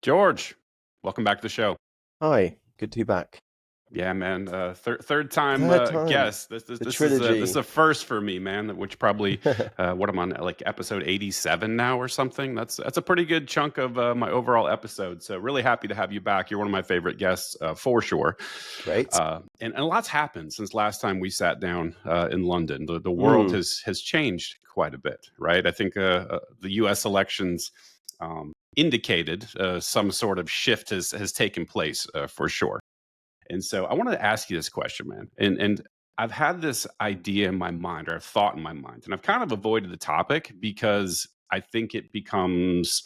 George, welcome back to the show. Hi, good to be back. Yeah, man. Third time Third time, guest. This, this the this is a this is trilogy. a first for me, man. Which probably what I'm on, like episode 87 now or something. That's a pretty good chunk of my overall episode. So really happy to have you back. You're one of my favorite guests for sure. Great. And a lot's happened since last time we sat down in London. The world Mm, has changed quite a bit, right? I think the U.S. elections indicated some sort of shift has taken place for sure. And so I wanted to ask you this question, man. And I've had this idea in my mind, or I've thought in my mind, and I've kind of avoided the topic because I think it becomes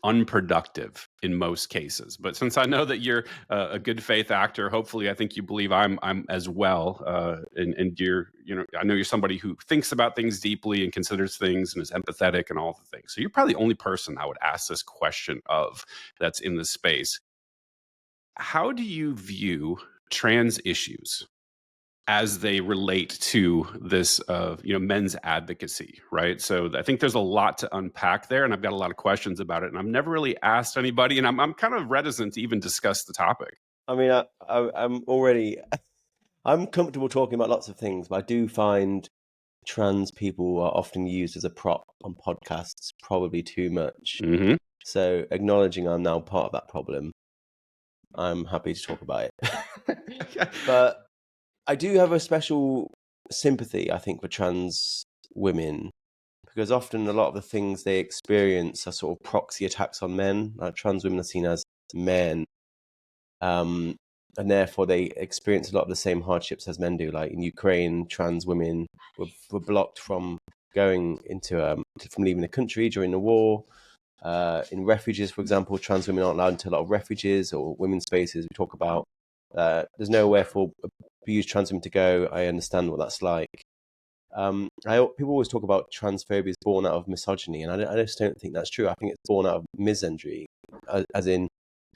unproductive in most cases. But since I know that you're a good faith actor, hopefully I think you believe I'm as well. And you're, I know you're somebody who thinks about things deeply and considers things and is empathetic and all the things. So you're probably the only person I would ask this question of that's in this space. How do you view trans issues as they relate to this men's advocacy, right? So I think there's a lot to unpack there, and I've got a lot of questions about it, and I've never really asked anybody, and I'm kind of reticent to even discuss the topic. I mean, I'm comfortable talking about lots of things, but I do find trans people are often used as a prop on podcasts, probably too much. Hmm. So acknowledging I'm now part of that problem, I'm happy to talk about it. But I do have a special sympathy, I think, for trans women because often a lot of the things they experience are sort of proxy attacks on men. Like trans women are seen as men, and therefore they experience a lot of the same hardships as men do. Like in Ukraine, trans women were blocked from going from leaving the country during the war. In refuges, for example, trans women aren't allowed into a lot of refuges or women's spaces. We talk about there's nowhere for abused trans women to go. I understand what that's like. People always talk about transphobia is born out of misogyny, and I just don't think that's true. I think it's born out of misandry, as in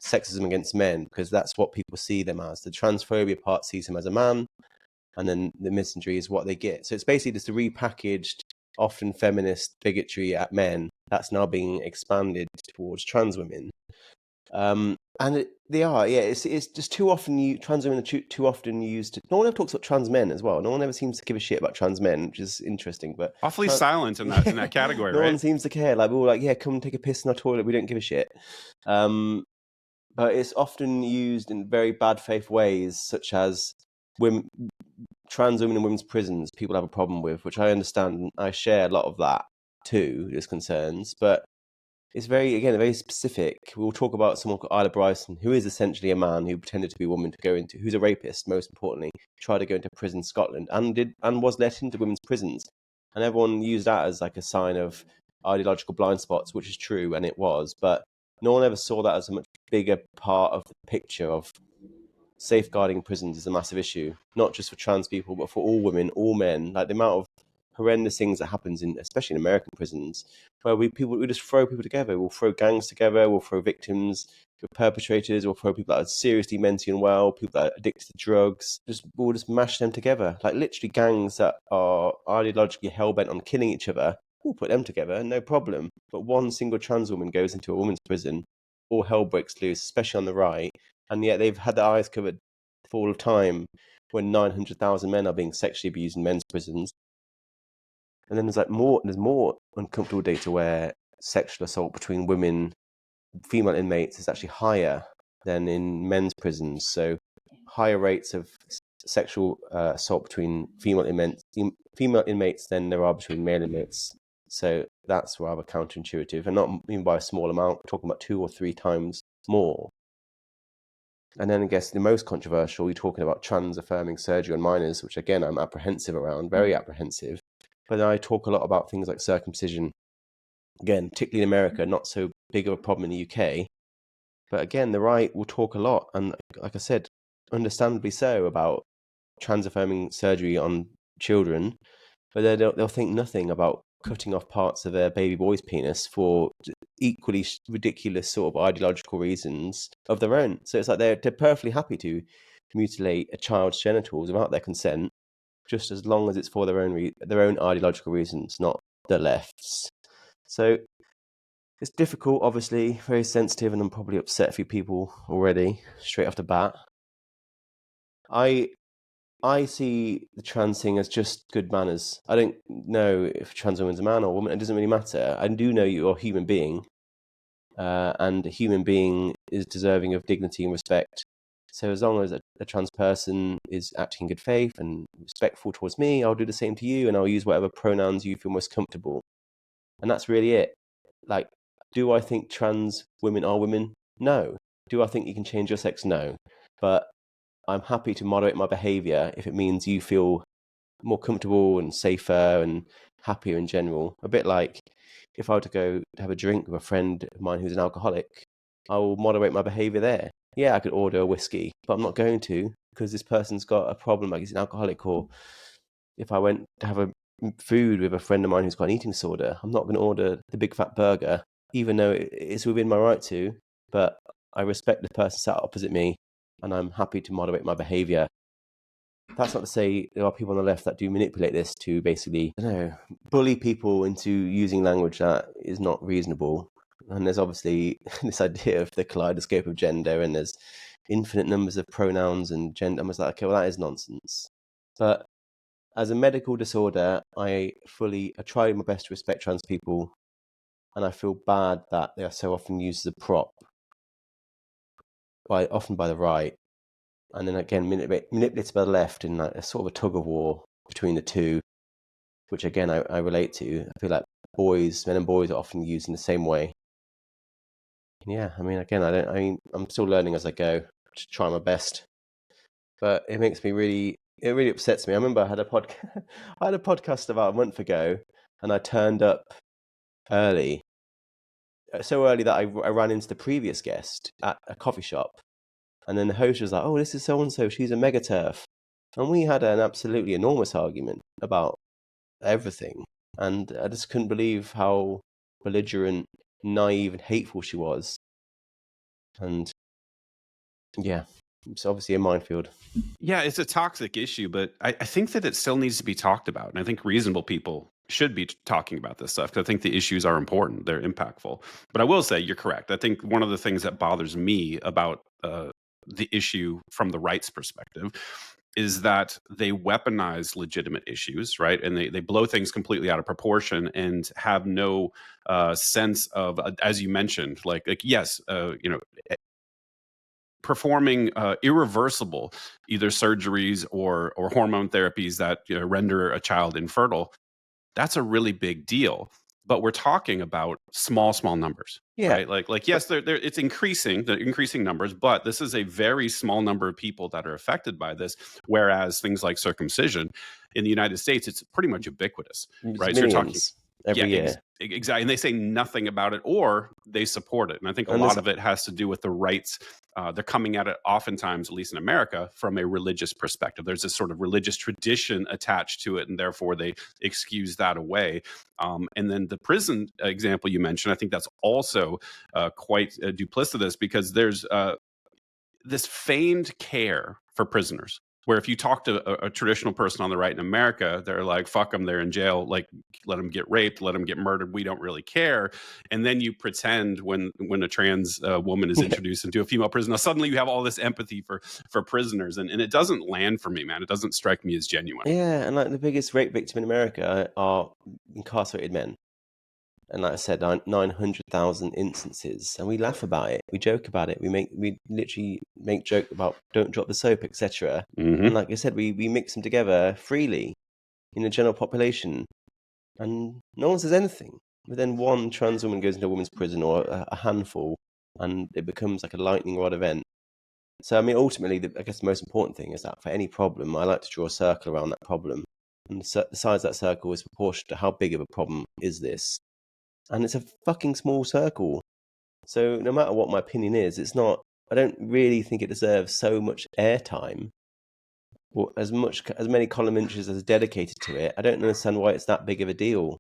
sexism against men, because that's what people see them as. The transphobia part sees him as a man, and then the misandry is what they get. So it's basically just a repackaged, often feminist bigotry at men that's now being expanded towards trans women. They are, yeah. It's just too often trans women are too often used. No one ever talks about trans men as well. No one ever seems to give a shit about trans men, which is interesting. But Awfully silent in that category, no one right? seems to care. Like we're all like, yeah, come take a piss in our toilet. We don't give a shit. But it's often used in very bad faith ways, such as women, trans women in women's prisons. People have a problem with, which I understand. I share a lot of that too. There's concerns, but it's very specific. We'll talk about someone called Isla Bryson, who is essentially a man who pretended to be a woman to go into, who's a rapist, most importantly, tried to go into prison in Scotland and was let into women's prisons. And everyone used that as like a sign of ideological blind spots, which is true, and it was. But no one ever saw that as a much bigger part of the picture of safeguarding prisons is a massive issue, not just for trans people, but for all women, all men. Like the amount of horrendous things that happens especially in American prisons, where we just throw people together. We'll throw gangs together. We'll throw victims with perpetrators. We'll throw people that are seriously mentally unwell, people that are addicted to drugs. We'll just mash them together. Like literally gangs that are ideologically hell bent on killing each other. We'll put them together, no problem. But one single trans woman goes into a woman's prison, all hell breaks loose, especially on the right, and yet they've had their eyes covered for all of time when 900,000 men are being sexually abused in men's prisons. And then there's more uncomfortable data where sexual assault between female inmates is actually higher than in men's prisons. So higher rates of sexual assault between female inmates than there are between male inmates. So that's rather counterintuitive, and not even by a small amount. We're talking about 2 or 3 times more. And then I guess the most controversial, you're talking about trans affirming surgery on minors, which again I'm apprehensive around, very apprehensive. But then I talk a lot about things like circumcision. Again, particularly in America, not so big of a problem in the UK. But again, the right will talk a lot, and like I said, understandably so, about trans affirming surgery on children. But they'll think nothing about cutting off parts of their baby boy's penis for equally ridiculous sort of ideological reasons of their own. So it's like they're perfectly happy to mutilate a child's genitals without their consent, just as long as it's for their own ideological reasons, not the left's. So It's difficult, obviously, very sensitive, and I'm probably upset a few people already straight off the bat. I see the trans thing as just good manners. I don't know if a trans woman's a man or a woman. It doesn't really matter. I do know you're a human being, and a human being is deserving of dignity and respect. So as long as a trans person is acting in good faith and respectful towards me, I'll do the same to you, and I'll use whatever pronouns you feel most comfortable. And that's really it. Like, do I think trans women are women? No. Do I think you can change your sex? No. But I'm happy to moderate my behavior if it means you feel more comfortable and safer and happier in general. A bit like if I were to go to have a drink with a friend of mine who's an alcoholic, I will moderate my behavior there. Yeah, I could order a whiskey, but I'm not going to because this person's got a problem, like he's an alcoholic. Or if I went to have a food with a friend of mine who's got an eating disorder, I'm not going to order the big fat burger, even though it's within my right to. But I respect the person sat opposite me, and I'm happy to moderate my behavior. That's not to say there are people on the left that do manipulate this to basically, I don't know, bully people into using language that is not reasonable. And there's obviously this idea of the kaleidoscope of gender, and there's infinite numbers of pronouns and gender. I was like, okay, well, that is nonsense. But as a medical disorder, I try my best to respect trans people, and I feel bad that they are so often used as a prop, often by the right, and then again manipulated by the left in like a sort of a tug of war between the two, which again I relate to. I feel like men and boys are often used in the same way. Yeah, I mean, again, I'm still learning as I go, to try my best, but it makes me it really upsets me. I remember I had a podcast about a month ago, and I turned up early, so early that I ran into the previous guest at a coffee shop, and then the host was like, "Oh, this is so and so. She's a mega turf," and we had an absolutely enormous argument about everything, and I just couldn't believe how belligerent, naive, and hateful she was. And yeah, it's obviously a minefield. Yeah, it's a toxic issue, but I think that it still needs to be talked about. And I think reasonable people should be talking about this stuff because I think the issues are important. They're impactful. But I will say you're correct. I think one of the things that bothers me about the issue from the right's perspective is that they weaponize legitimate issues, right? And they blow things completely out of proportion and have no sense of, as you mentioned, like yes, performing irreversible either surgeries or hormone therapies that render a child infertile, that's a really big deal. But we're talking about small numbers, Yeah, right? Like yes, it's increasing, the increasing numbers, but this is a very small number of people that are affected by this. Whereas things like circumcision in the United States, it's pretty much ubiquitous, right? So you're talking, millions every year. exactly. And they say nothing about it or they support it. And I think a And lot of it has to do with the rights. They're coming at it oftentimes, at least in America, from a religious perspective. There's this sort of religious tradition attached to it, and therefore they excuse that away. And then the prison example you mentioned, I think that's also quite duplicitous because there's this feigned care for prisoners. Where if you talk to a traditional person on the right in America, they're like, fuck them, they're in jail, like let them get raped, let them get murdered, we don't really care. And then you pretend when a trans woman is introduced into a female prison, now suddenly you have all this empathy for prisoners. And it doesn't land for me, man. It doesn't strike me as genuine. Yeah, and like the biggest rape victim in America are incarcerated men. And like I said, 900,000 instances, and we laugh about it, we joke about it, we literally make joke about don't drop the soap, etc. Mm-hmm. And like I said, we mix them together freely in the general population, and no one says anything. But then one trans woman goes into a women's prison, or a handful, and it becomes like a lightning rod event. So I mean, ultimately, I guess the most important thing is that for any problem, I like to draw a circle around that problem, and the size of that circle is proportional to how big of a problem is this. And it's a fucking small circle. So no matter what my opinion is, I don't really think it deserves so much airtime or as many column inches as dedicated to it. I don't understand why it's that big of a deal.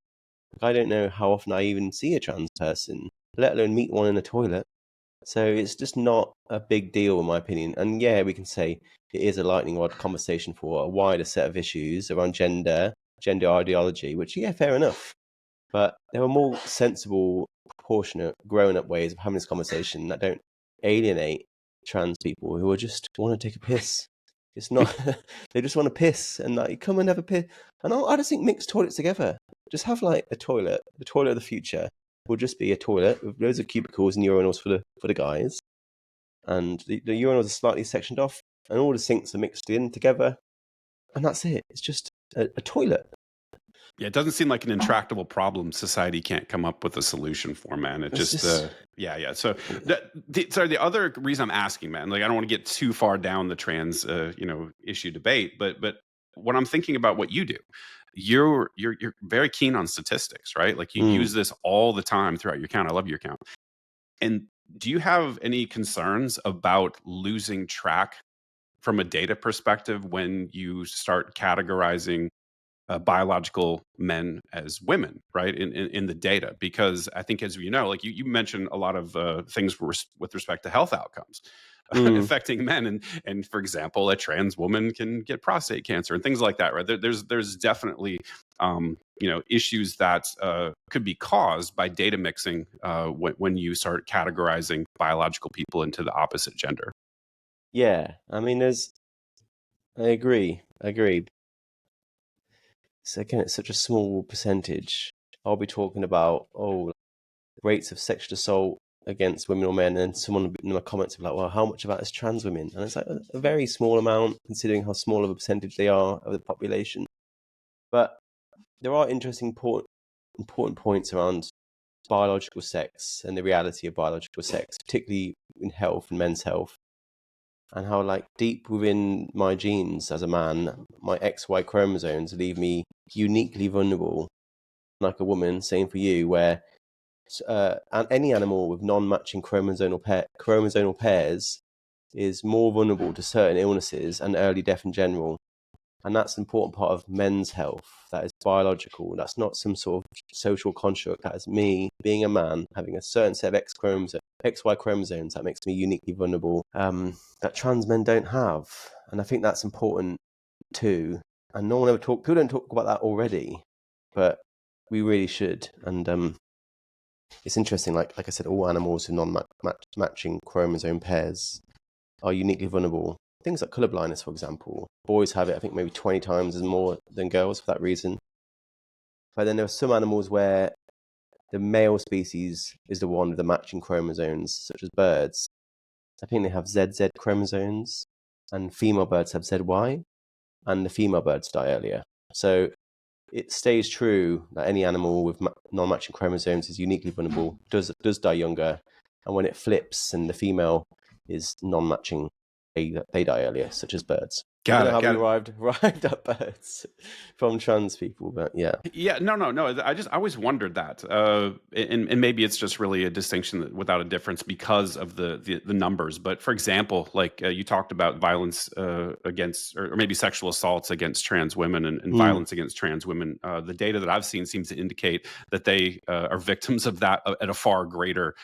I don't know how often I even see a trans person, let alone meet one in a toilet. So it's just not a big deal in my opinion. And yeah, we can say it is a lightning rod conversation for a wider set of issues around gender ideology, which yeah, fair enough. But there are more sensible proportionate, grown-up ways of having this conversation that don't alienate trans people who are just want to take a piss. It's not they just want to piss and like come and have a piss. And I just think mix toilets together. Just have like a toilet. The toilet of the future will just be a toilet with loads of cubicles and urinals for the guys, and the urinals are slightly sectioned off, and all the sinks are mixed in together, and that's it. It's just a toilet. Yeah, it doesn't seem like an intractable problem society can't come up with a solution for, man. It just yeah. So the other reason I'm asking, man, like I don't want to get too far down the trans issue debate, but when I'm thinking about what you do, you're very keen on statistics, right? Like you use this all the time throughout your account. I love your account. And do you have any concerns about losing track from a data perspective when you start categorizing biological men as women, right? In the data, because I think, as you know, like you mentioned a lot of things with respect to health outcomes affecting men, and for example, a trans woman can get prostate cancer and things like that, right? There's definitely issues that could be caused by data mixing when you start categorizing biological people into the opposite gender. Yeah, I mean, I agree. So again, it's such a small percentage. I'll be talking about rates of sexual assault against women or men, and someone in my comments will be like, "Well, how much of that is trans women?" And it's like a very small amount, considering how small of a percentage they are of the population. But there are interesting, important points around biological sex and the reality of biological sex, particularly in health and men's health, and how like deep within my genes as a man, my XY chromosomes leave me uniquely vulnerable, like a woman. Same for you, where any animal with non-matching chromosomal pairs is more vulnerable to certain illnesses and early death in general. And that's an important part of men's health. That is biological. That's not some sort of social construct. That is me being a man, having a certain set of XY chromosomes that makes me uniquely vulnerable, that trans men don't have. And I think that's important too. And people don't talk about that already, but we really should. And it's interesting, like I said, all animals with non-matching chromosome pairs are uniquely vulnerable. Things like colour blindness, for example. Boys have it, I think, maybe 20 times as more than girls for that reason. But then there are some animals where the male species is the one with the matching chromosomes, such as birds. I think they have ZZ chromosomes, and female birds have ZY, and the female birds die earlier. So it stays true that any animal with non-matching chromosomes is uniquely vulnerable, does die younger, and when it flips and the female is non-matching, they die earlier, such as birds. I don't know how we arrived at birds from trans people, but yeah. Yeah, no. I always wondered that, and maybe it's just really a distinction without a difference because of the numbers. But for example, like you talked about violence against, or maybe sexual assaults against trans women and violence against trans women. The data that I've seen seems to indicate that they are victims of that at a far greater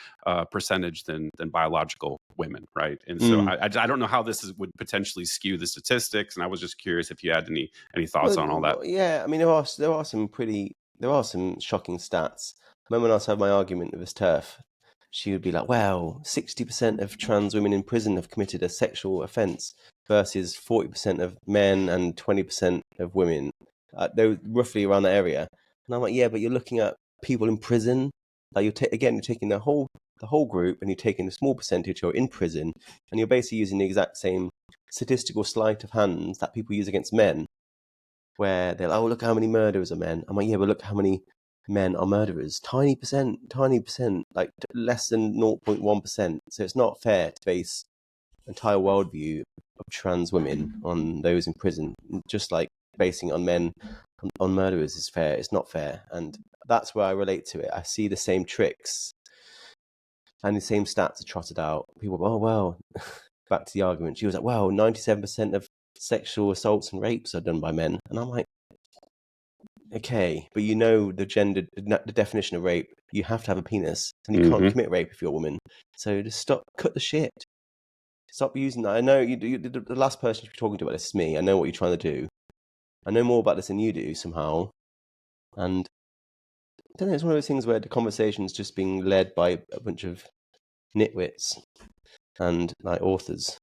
percentage than biological women, right? And so I don't know how this would potentially skew the statistics, and I was just curious if you had any thoughts on all that. Yeah, I mean there are some shocking stats. I remember when I was having my argument with this turf, she would be like, "Well, 60% of trans women in prison have committed a sexual offence versus 40% of men and 20% of women." They were roughly around that area, and I'm like, "Yeah, but you're looking at people in prison. Like you're taking the whole group, and you're taking a small percentage who are in prison, and you're basically using the exact same statistical sleight of hand that people use against men, where they're like, oh, look how many murderers are men. I'm like, yeah, but look how many men are murderers. Tiny percent, like less than 0.1%. So it's not fair to base entire worldview of trans women on those in prison. Just like basing it on men, on murderers is fair. It's not fair. And that's where I relate to it. I see the same tricks and the same stats are trotted out. People go, oh, well, back to the argument. She was like, well, 97% of sexual assaults and rapes are done by men. And I'm like, okay, but you know the definition of rape, you have to have a penis, and you can't commit rape if you're a woman. So just cut the shit. Stop using that. I know the last person you're talking to about this is me. I know what you're trying to do. I know more about this than you do somehow. And don't know. It's one of those things where the conversation's just being led by a bunch of nitwits and like authors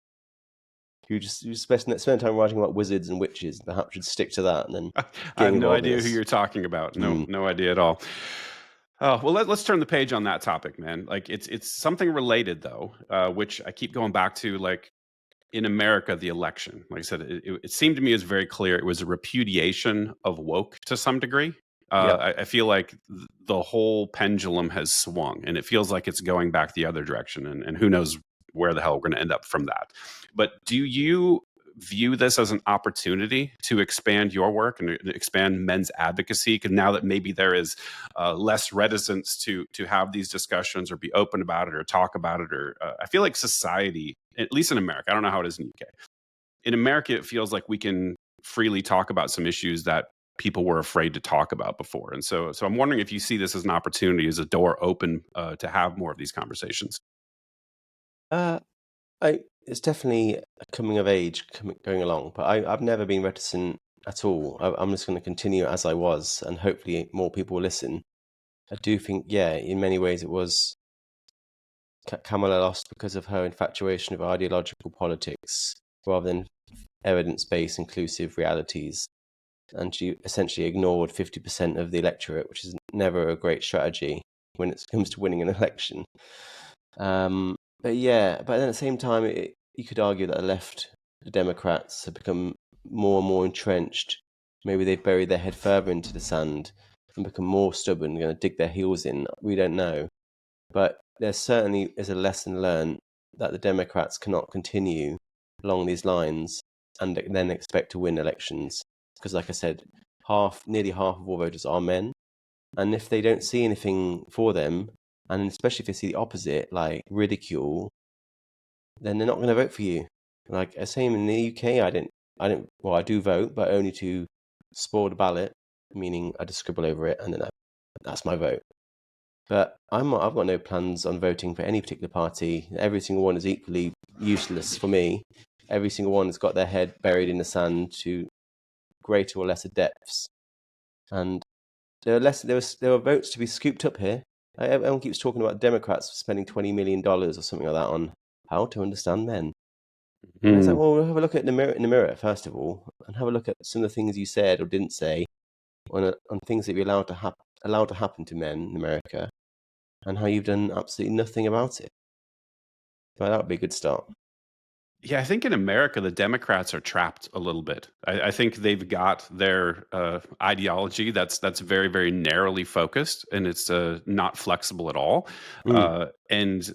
who just spend time writing about wizards and witches. Perhaps should stick to that and then I get have no involved in idea who this. you're talking about. Mm. No idea at all. Oh, well, let's turn the page on that topic, man. Like it's something related though, which I keep going back to. Like in America, the election, like I said, it seemed to me as very clear. It was a repudiation of woke to some degree. Yeah. I feel like the whole pendulum has swung, and it feels like it's going back the other direction. And who knows where the hell we're going to end up from that. But do you view this as an opportunity to expand your work and expand men's advocacy? Because now that maybe there is less reticence to have these discussions or be open about it or talk about it, or I feel like society, at least in America, I don't know how it is in the UK. In America, it feels like we can freely talk about some issues that people were afraid to talk about before. And so I'm wondering if you see this as an opportunity, as a door open to have more of these conversations. Uh, it's definitely a coming of age going along, but I've never been reticent at all. I'm just going to continue as I was, and hopefully more people will listen. I do think, yeah, in many ways it was Kamala lost because of her infatuation of ideological politics rather than evidence-based inclusive realities. And she essentially ignored 50% of the electorate, which is never a great strategy when it comes to winning an election. But yeah, but then at the same time, you could argue that the Democrats, have become more and more entrenched. Maybe they've buried their head further into the sand and become more stubborn, going to dig their heels in. We don't know. But there certainly is a lesson learned that the Democrats cannot continue along these lines and then expect to win elections. Because, like I said, nearly half of all voters are men. And if they don't see anything for them, and especially if they see the opposite, like ridicule, then they're not going to vote for you. Like same in the UK, well, I do vote, but only to spoil the ballot, meaning I just scribble over it and then that's my vote. But I've got no plans on voting for any particular party. Every single one is equally useless for me. Every single one has got their head buried in the sand to greater or lesser depths. And there are votes to be scooped up here. Everyone keeps talking about Democrats spending $20 million or something like that on how to understand men. And it's like, well, we'll have a look in the mirror first of all, and have a look at some of the things you said or didn't say on things that we allowed to happen to men in America, and how you've done absolutely nothing about it. Well, that would be a good start. Yeah, I think in America, the Democrats are trapped a little bit. I think they've got their ideology that's very, very narrowly focused, and it's not flexible at all. And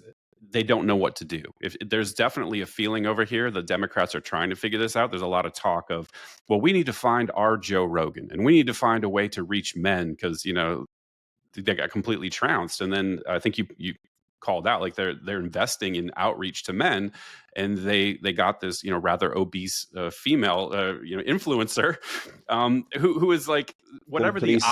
they don't know what to do. If there's definitely a feeling over here, the Democrats are trying to figure this out. There's a lot of talk of, well, we need to find our Joe Rogan, and we need to find a way to reach men because they got completely trounced. And then I think you called out, like they're investing in outreach to men, and they got this rather obese female influencer who is like whatever the police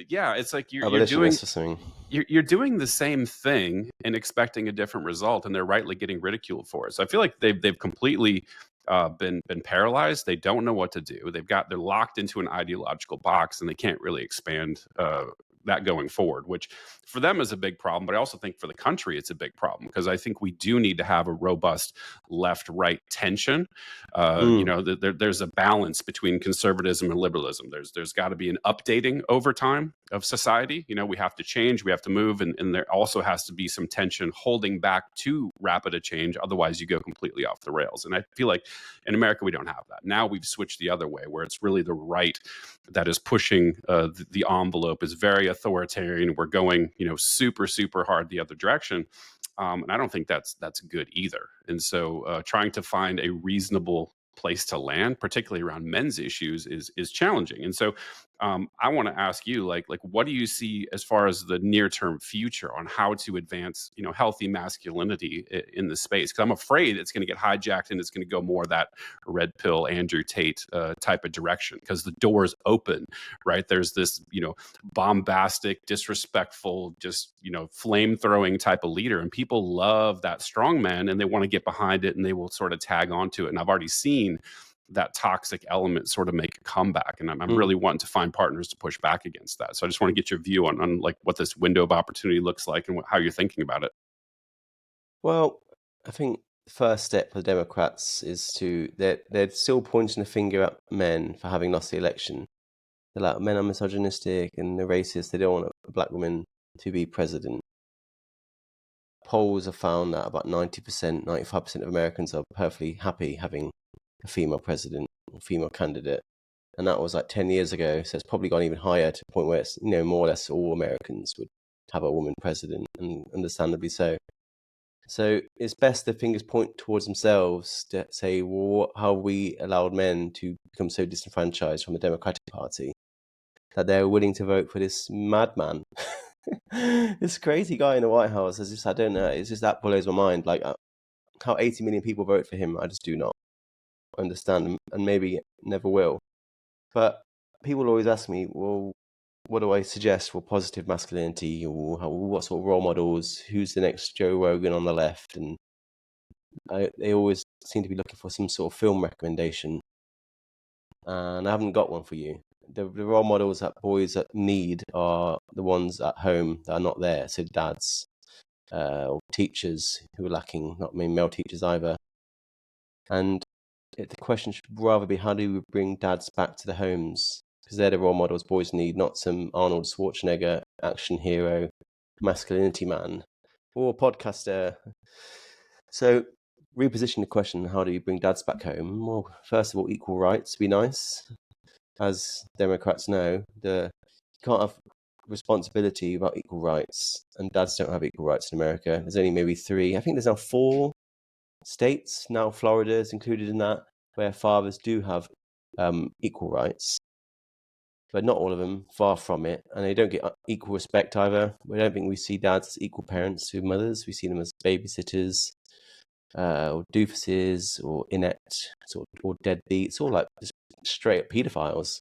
yeah, it's like you're doing abolitionist or something. you're doing the same thing and expecting a different result, and they're rightly getting ridiculed for it. So I feel like they've completely been paralyzed. They don't know what to do. They're locked into an ideological box, and they can't really expand that going forward, which for them is a big problem. But I also think for the country, it's a big problem because I think we do need to have a robust left-right tension. There's a balance between conservatism and liberalism. There's got to be an updating over time of society. We have to change, we have to move, and there also has to be some tension holding back too rapid a change. Otherwise, you go completely off the rails. And I feel like in America, we don't have that. Now we've switched the other way, where it's really the right that is pushing the envelope, is very authoritarian. We're going, super, super hard the other direction. And I don't think that's good either. And so trying to find a reasonable place to land, particularly around men's issues, is challenging. And so I want to ask you, like what do you see as far as the near term future on how to advance, healthy masculinity in the space? Because I'm afraid it's going to get hijacked and it's going to go more that red pill Andrew Tate type of direction, because the door's open, right? There's this, bombastic, disrespectful, just flame throwing type of leader, and people love that strong man and they want to get behind it and they will sort of tag onto it. And I've already seen that toxic element sort of make a comeback. And I'm Mm. really wanting to find partners to push back against that. So I just want to get your view on like what this window of opportunity looks like and how you're thinking about it. Well, I think the first step for the Democrats is they're still pointing the finger at men for having lost the election. They're like, men are misogynistic and they're racist. They don't want a black woman to be president. Polls have found that about 90%, 95% of Americans are perfectly happy having a female president or female candidate. And that was like 10 years ago. So it's probably gone even higher to the point where it's, more or less all Americans would have a woman president, and understandably so. So it's best the fingers point towards themselves to say, well, how we allowed men to become so disenfranchised from the Democratic Party that they're willing to vote for this madman, this crazy guy in the White House. I don't know. It's just that blows my mind. Like how 80 million people vote for him, I just do not understand, and maybe never will. But people always ask me, well, what do I suggest for positive masculinity, or what sort of role models? Who's the next Joe Rogan on the left? And they always seem to be looking for some sort of film recommendation, and I haven't got one for you. The role models that boys that need are the ones at home that are not there. So dads, or teachers who are lacking, not many male teachers either. And the question should rather be, how do we bring dads back to the homes? Because they're the role models boys need, not some Arnold Schwarzenegger action hero, masculinity man, or podcaster. So reposition the question, how do you bring dads back home? Well, first of all, equal rights would be nice. As Democrats know, you can't have responsibility without equal rights, and dads don't have equal rights in America. There's only maybe 3. I think there's now 4 states, now Florida is included in that, where fathers do have equal rights, but not all of them, far from it, and they don't get equal respect either. I don't think we see dads as equal parents to mothers. We see them as babysitters, or doofuses, or inept, or deadbeats, or like just straight up paedophiles.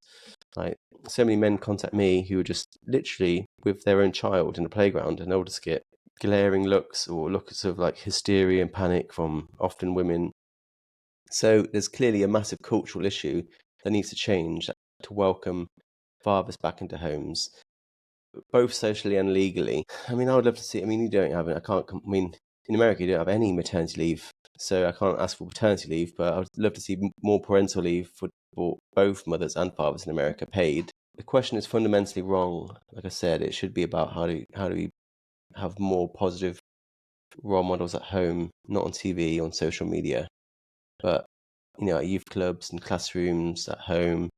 Like, so many men contact me who are just literally with their own child in the playground, and they'll just get glaring looks or looks of like hysteria and panic from often women. So there's clearly a massive cultural issue that needs to change to welcome fathers back into homes, both socially and legally. I mean, I would love to see. I mean, you don't have it. In America, you don't have any maternity leave, so I can't ask for paternity leave. But I would love to see more parental leave for both mothers and fathers in America paid. The question is fundamentally wrong. Like I said, it should be about how do we have more positive role models at home, not on TV, on social media, but at youth clubs and classrooms, at home,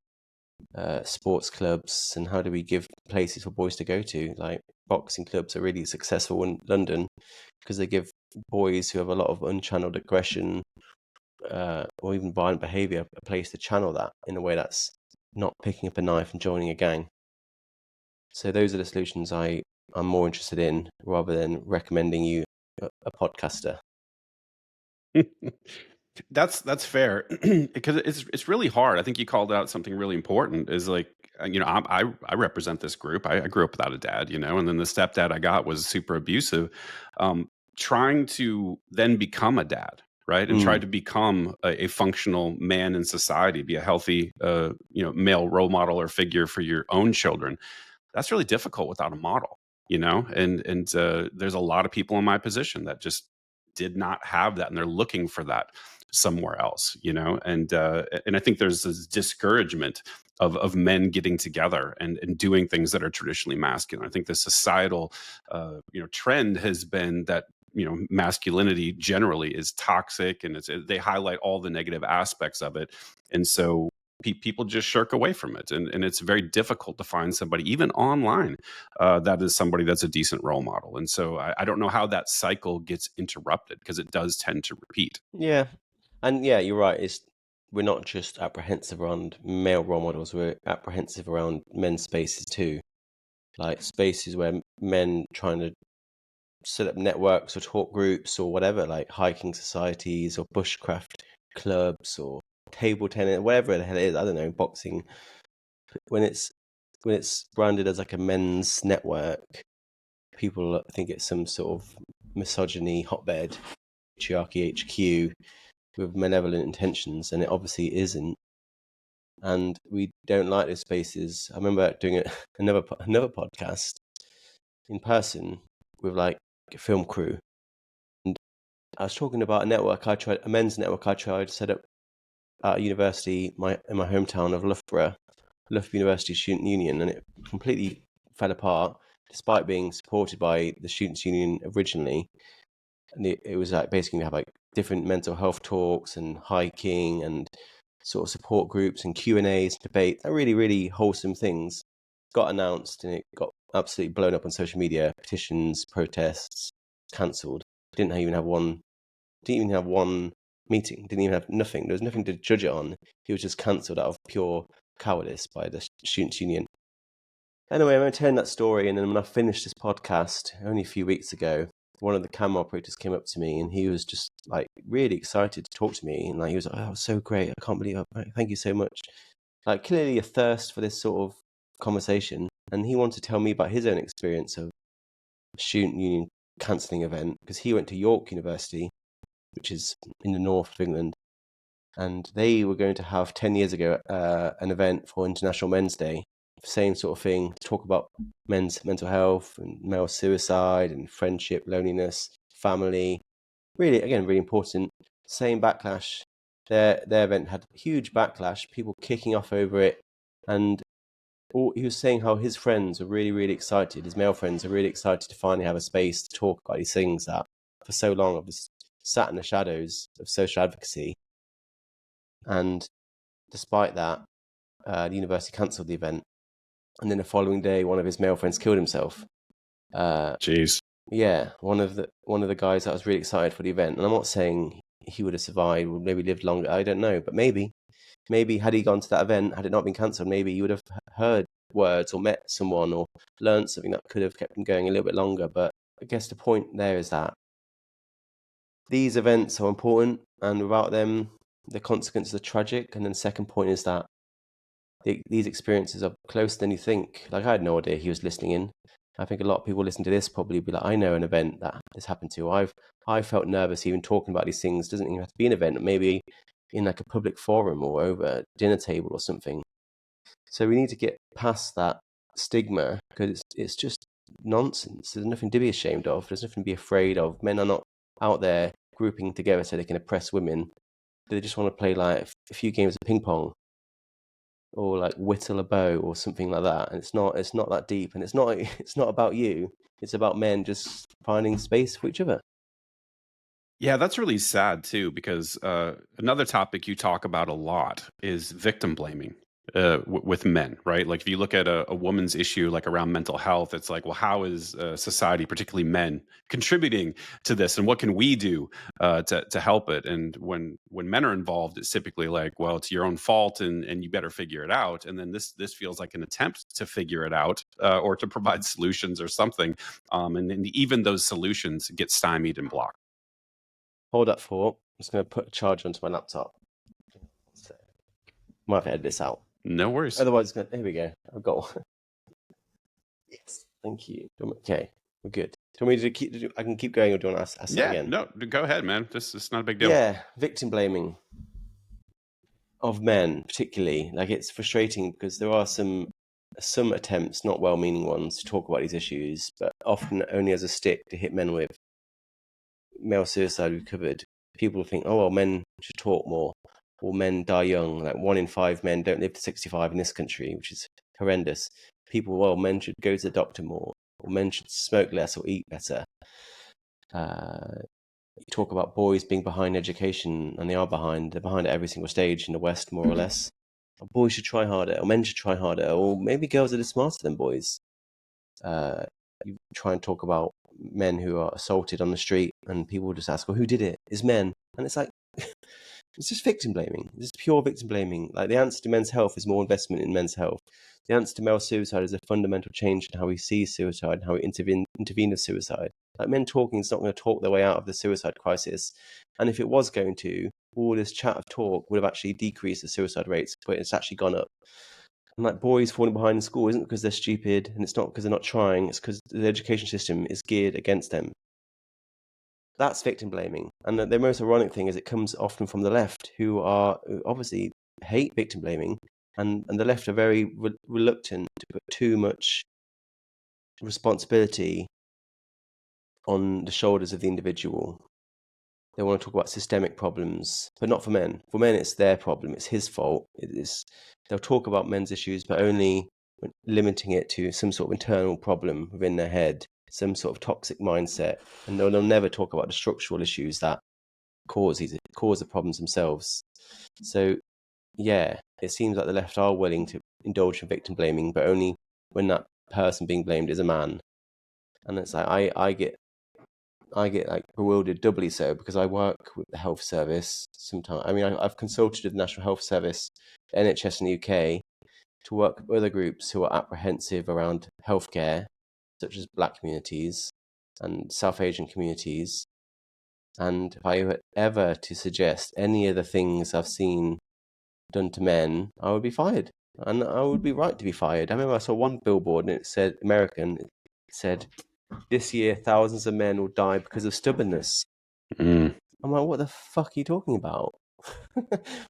sports clubs, and how do we give places for boys to go to? Like boxing clubs are really successful in London because they give boys who have a lot of unchanneled aggression, or even violent behaviour, a place to channel that in a way that's not picking up a knife and joining a gang. So those are the solutions I'm more interested in, rather than recommending you a podcaster. That's fair because it's really hard. I think you called out something really important. Is like I represent this group. I grew up without a dad, and then the stepdad I got was super abusive. Trying to then become a dad, right, and try to become a functional man in society, be a healthy male role model or figure for your own children. That's really difficult without a model, and there's a lot of people in my position that just did not have that, and they're looking for that somewhere else, and I think there's this discouragement of men getting together and doing things that are traditionally masculine. I think the societal trend has been that masculinity generally is toxic, and they highlight all the negative aspects of it, and so people just shirk away from it, and it's very difficult to find somebody, even online, that is somebody that's a decent role model. And so I don't know how that cycle gets interrupted, because it does tend to repeat. Yeah, and yeah, you're right. We're not just apprehensive around male role models, we're apprehensive around men's spaces too. Like spaces where men trying to set up networks or talk groups or whatever, like hiking societies or bushcraft clubs or table tennis, whatever the hell it is. I don't know, boxing. When it's branded as like a men's network, people think it's some sort of misogyny hotbed, patriarchy HQ. with malevolent intentions, and it obviously isn't. And we don't like those spaces. I remember doing another podcast in person with like a film crew, and I was talking about a men's network I tried to set up at a university in my hometown of Loughborough University Student Union, and it completely fell apart despite being supported by the Students' Union originally. And it was like basically we have like different mental health talks and hiking and sort of support groups and Q&As, debate, really, really wholesome things. Got announced and it got absolutely blown up on social media, petitions, protests, cancelled. Didn't even have one meeting, didn't even have nothing. There was nothing to judge it on. He was just cancelled out of pure cowardice by the Students' Union. Anyway, I'm going to tell that story, and then when I finished this podcast only a few weeks ago, one of the camera operators came up to me, and he was just like really excited to talk to me, and like he was like, "Oh, that was so great! I can't believe it! Thank you so much!" Like clearly a thirst for this sort of conversation, and he wanted to tell me about his own experience of a Student Union cancelling event because he went to York University, which is in the north of England, and they were going to have 10 years ago an event for International Men's Day. Same sort of thing, talk about men's mental health and male suicide and friendship, loneliness, family. Really, again, really important. Same backlash. Their event had huge backlash, people kicking off over it. And he was saying how his friends are really, really excited. His male friends are really excited to finally have a space to talk about these things that for so long have just sat in the shadows of social advocacy. And despite that, the university cancelled the event. And then the following day, one of his male friends killed himself. Jeez. Yeah, one of the guys that was really excited for the event. And I'm not saying he would have survived or maybe lived longer. I don't know, but maybe had he gone to that event, had it not been cancelled, maybe he would have heard words or met someone or learned something that could have kept him going a little bit longer. But I guess the point there is that these events are important, and without them, the consequences are tragic. And then the second point is that these experiences are closer than you think. Like I had no idea he was listening in. I think a lot of people listening to this probably be like, I know an event that this happened to. I felt nervous even talking about these things. It doesn't even have to be an event, maybe in like a public forum or over a dinner table or something. So we need to get past that stigma because it's just nonsense. There's nothing to be ashamed of. There's nothing to be afraid of. Men are not out there grouping together so they can oppress women. They just want to play like a few games of ping pong or like whittle a bow or something like that. And it's not that deep, and it's not about you. It's about men just finding space for each other. Yeah, that's really sad too, because another topic you talk about a lot is victim blaming with men, right? Like if you look at a woman's issue, like around mental health, it's like, well, how is society, particularly men, contributing to this, and what can we do to help it? And when men are involved, it's typically like, well, it's your own fault, and you better figure it out. And then this feels like an attempt to figure it out or to provide solutions or something, and then even those solutions get stymied and blocked. Hold that thought. I'm just going to put a charger onto my laptop. So, might have to edit this out. No worries. Otherwise, here we go. I've got one. Yes, thank you. Okay, we're good. Do you want me to I can keep going, or do you want to ask that again? No, go ahead, man. This is not a big deal. Yeah, victim blaming of men, particularly. Like it's frustrating because there are some attempts, not well-meaning ones, to talk about these issues, but often only as a stick to hit men with. Male suicide we've covered. People think, oh, well, men should talk more, or men die young. Like 1 in 5 men don't live to 65 in this country, which is horrendous. People, well, men should go to the doctor more, or men should smoke less or eat better. You talk about boys being behind education, and they are behind. They're behind at every single stage in the West, more or less. Boys should try harder, or men should try harder, or maybe girls are just smarter than boys. You try and talk about men who are assaulted on the street, and people just ask, well, who did it? It's men. And it's like, it's just victim blaming. It's just pure victim blaming. Like the answer to men's health is more investment in men's health. The answer to male suicide is a fundamental change in how we see suicide and how we intervene with suicide. Like men talking is not going to talk their way out of the suicide crisis. And if it was going to, all this chat of talk would have actually decreased the suicide rates, but it's actually gone up. And like boys falling behind in school isn't because they're stupid, and it's not because they're not trying. It's because the education system is geared against them. that's victim blaming. And the most ironic thing is it comes often from the left, who obviously hate victim blaming, and the left are very reluctant to put too much responsibility on the shoulders of the individual. They want to talk about systemic problems, but not for men. For men, it's their problem. It's his fault. They'll talk about men's issues, but only limiting it to some sort of internal problem within their head, some sort of toxic mindset, and they'll never talk about the structural issues that cause the problems themselves. So, yeah, it seems like the left are willing to indulge in victim blaming, but only when that person being blamed is a man. And it's like I get like bewildered doubly so because I work with the health service sometimes. I mean, I've consulted with the National Health Service, NHS in the UK, to work with other groups who are apprehensive around healthcare, such as Black communities and South Asian communities. And if I were ever to suggest any of the things I've seen done to men, I would be fired. And I would be right to be fired. I remember I saw one billboard and it said, American, it said, this year thousands of men will die because of stubbornness. I'm like, what the fuck are you talking about?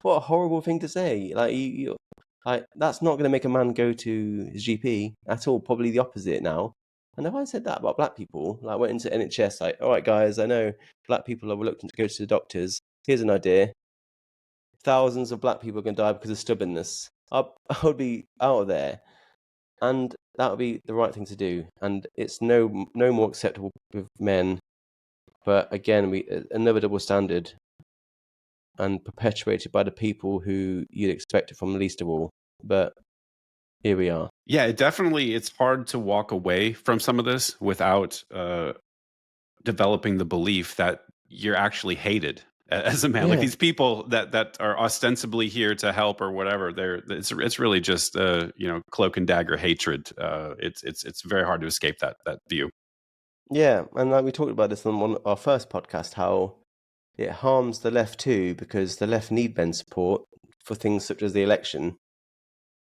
What a horrible thing to say. Like that's not going to make a man go to his GP at all. Probably the opposite now. And if I said that about black people, like went into NHS, like, all right, guys, I know black people are reluctant to go to the doctors. Here's an idea: thousands of black people are going to die because of stubbornness. I would be out of there, and that would be the right thing to do. And it's no more acceptable with men. But again, another double standard, and perpetuated by the people who you'd expect it from least of all. But here we are. Yeah, it's hard to walk away from some of this without developing the belief that you're actually hated as a man. Like these people that are ostensibly here to help or whatever, it's really just cloak and dagger hatred. It's very hard to escape that view. Yeah, and like we talked about this on our first podcast, how it harms the left too, because the left need men's support for things such as the election.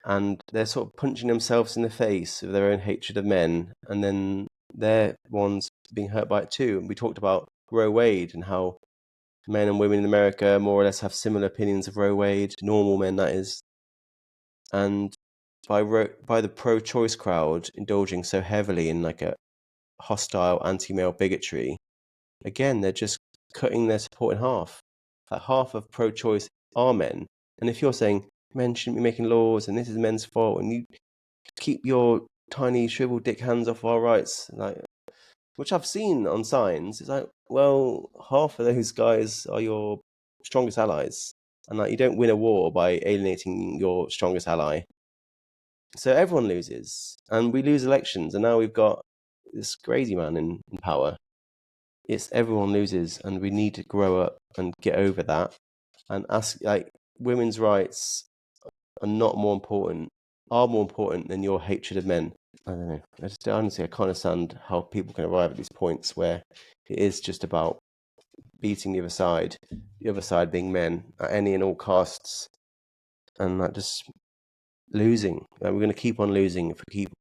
And they're sort of punching themselves in the face with their own hatred of men, and then they're ones being hurt by it too. And we talked about Roe Wade and how men and women in America more or less have similar opinions of Roe Wade, normal men, that is. And by the pro-choice crowd indulging so heavily in like a hostile anti-male bigotry, again, they're just cutting their support in half. Like half of pro-choice are men. And if you're saying men shouldn't be making laws and this is men's fault and you keep your tiny shriveled dick hands off our rights, like, which I've seen on signs, it's like, well, half of those guys are your strongest allies. And like, you don't win a war by alienating your strongest ally. So everyone loses. And we lose elections. And now we've got this crazy man in power. It's everyone loses, and we need to grow up and get over that and ask, like, women's rights are more important than your hatred of men. I don't know. Honestly, I can't understand how people can arrive at these points where it is just about beating the other side being men at any and all costs, and like just losing. We're going to keep on losing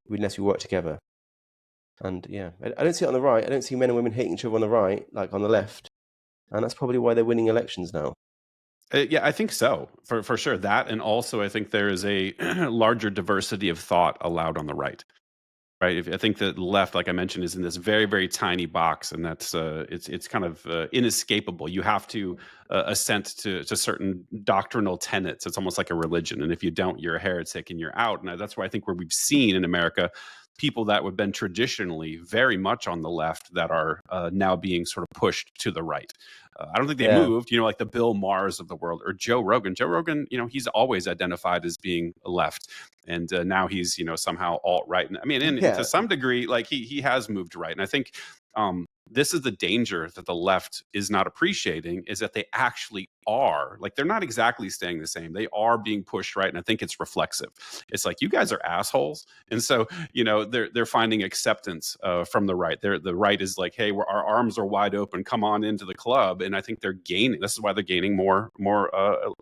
unless we work together. And yeah, I don't see it on the right. I don't see men and women hating each other on the right, like on the left. And that's probably why they're winning elections now. Yeah, I think so, for sure. That, and also I think there is a larger diversity of thought allowed on the right. Right. I think that the left, like I mentioned, is in this very, very tiny box, and that's it's kind of inescapable. You have to assent to certain doctrinal tenets. It's almost like a religion, and if you don't, you're a heretic and you're out. And that's why I think where we've seen in America people that have been traditionally very much on the left that are now being sort of pushed to the right. I don't think they moved, like the Bill Maher's of the world or Joe Rogan. Joe Rogan, he's always identified as being left. And now he's, somehow alt-right. I mean, to some degree, like he has moved right. And I think this is the danger that the left is not appreciating, is that they actually are, like, they're not exactly staying the same. They are being pushed right. And I think it's reflexive. It's like, you guys are assholes. And so, they're finding acceptance from the right. The right is like, hey, our arms are wide open. Come on into the club. And I think they're gaining. This is why they're gaining more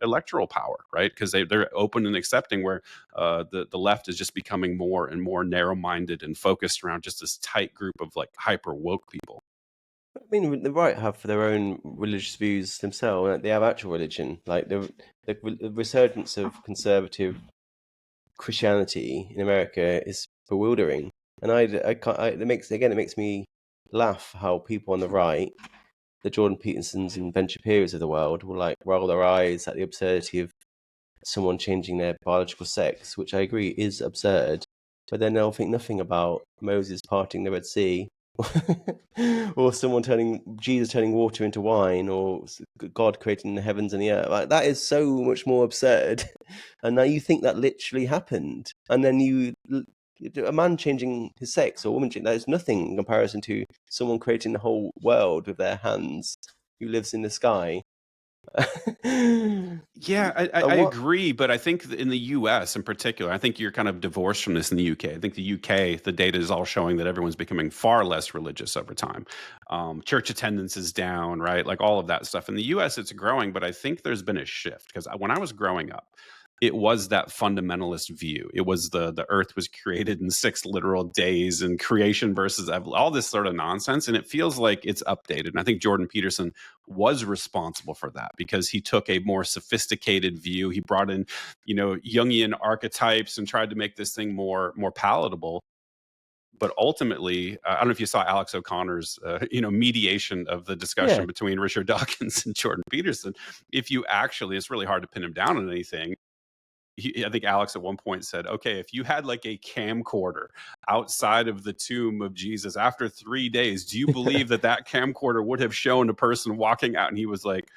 electoral power, right? Because they're open and accepting, where the left is just becoming more and more narrow-minded and focused around just this tight group of like hyper woke people. I mean, the right have their own religious views themselves. Like, they have actual religion. Like the resurgence of conservative Christianity in America is bewildering, and I can't. It makes me laugh how people on the right, the Jordan Petersons and Ben Shapiro's of the world, will like roll their eyes at the absurdity of someone changing their biological sex, which I agree is absurd. But then they'll think nothing about Moses parting the Red Sea, or Jesus turning water into wine, or God creating the heavens and the earth. Like, that is so much more absurd. And now you think that literally happened, and then a man changing his sex or a woman changing, that is nothing in comparison to someone creating the whole world with their hands, who lives in the sky. Yeah, I What? agree, but I think in the U.S. in particular, I think you're kind of divorced from this in the U.K. I think the U.K., the data is all showing that everyone's becoming far less religious over time. Church attendance is down, right? Like all of that stuff. In the U.S., it's growing, but I think there's been a shift because when I was growing up, it was that fundamentalist view. It was the earth was created in 6 literal days and creation versus all this sort of nonsense. And it feels like it's updated. And I think Jordan Peterson was responsible for that because he took a more sophisticated view. He brought in, Jungian archetypes and tried to make this thing more palatable. But ultimately, I don't know if you saw Alex O'Connor's, mediation of the discussion Yeah. between Richard Dawkins and Jordan Peterson. If you actually, it's really hard to pin him down on anything. I think Alex at one point said, okay, if you had like a camcorder outside of the tomb of Jesus after 3 days, do you believe that camcorder would have shown a person walking out? And he was like,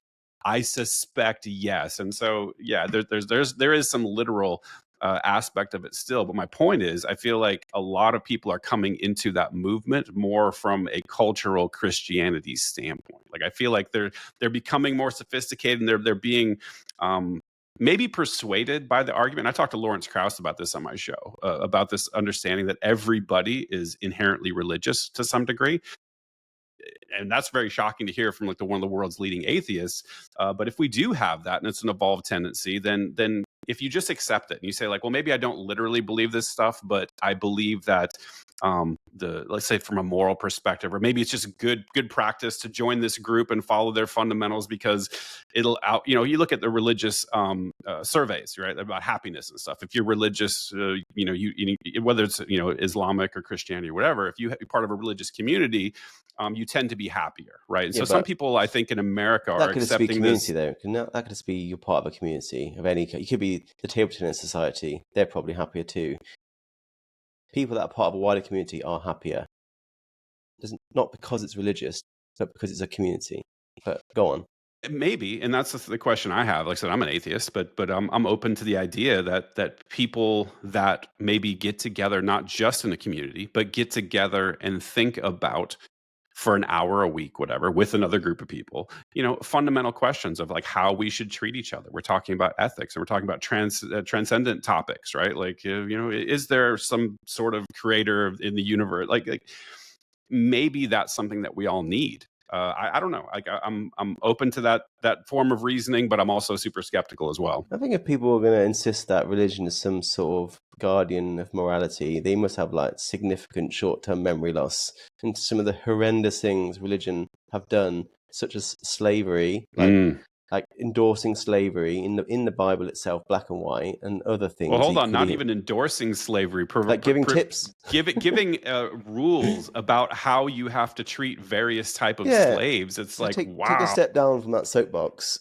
I suspect yes. And so, yeah, there is some literal aspect of it still. But my point is, I feel like a lot of people are coming into that movement more from a cultural Christianity standpoint. Like I feel like they're becoming more sophisticated and they're being maybe persuaded by the argument. I talked to Lawrence Krauss about this on my show, about this understanding that everybody is inherently religious to some degree. And that's very shocking to hear from like one of the world's leading atheists. But if we do have that, and it's an evolved tendency, then if you just accept it and you say like, well, maybe I don't literally believe this stuff, but I believe that let's say from a moral perspective, or maybe it's just good practice to join this group and follow their fundamentals because it'll you look at the religious surveys, right, about happiness and stuff. If you're religious, whether it's Islamic or Christianity or whatever, if you're part of a religious community, you tend to be happier, right? And so some people, I think, in America are accepting be community, though. That could just be you're part of a community of any. You could be the table tennis society. They're probably happier too. People that are part of a wider community are happier. Not because it's religious, but because it's a community. But go on. Maybe, and that's the question I have. Like I said, I'm an atheist, but I'm open to the idea that people that maybe get together, not just in a community, but get together and think about for an hour a week, whatever, with another group of people, fundamental questions of like how we should treat each other. We're talking about ethics and we're talking about transcendent topics, right? Like, is there some sort of creator in the universe? Like maybe that's something that we all need. I don't know. I'm open to that form of reasoning, but I'm also super skeptical as well. I think if people are going to insist that religion is some sort of guardian of morality, they must have like significant short-term memory loss into some of the horrendous things religion have done, such as slavery, like endorsing slavery in the Bible itself, black and white, and other things. Well, hold on, not even endorsing slavery, like giving tips, giving rules about how you have to treat various type of slaves. It's so like, wow. Take a step down from that soapbox.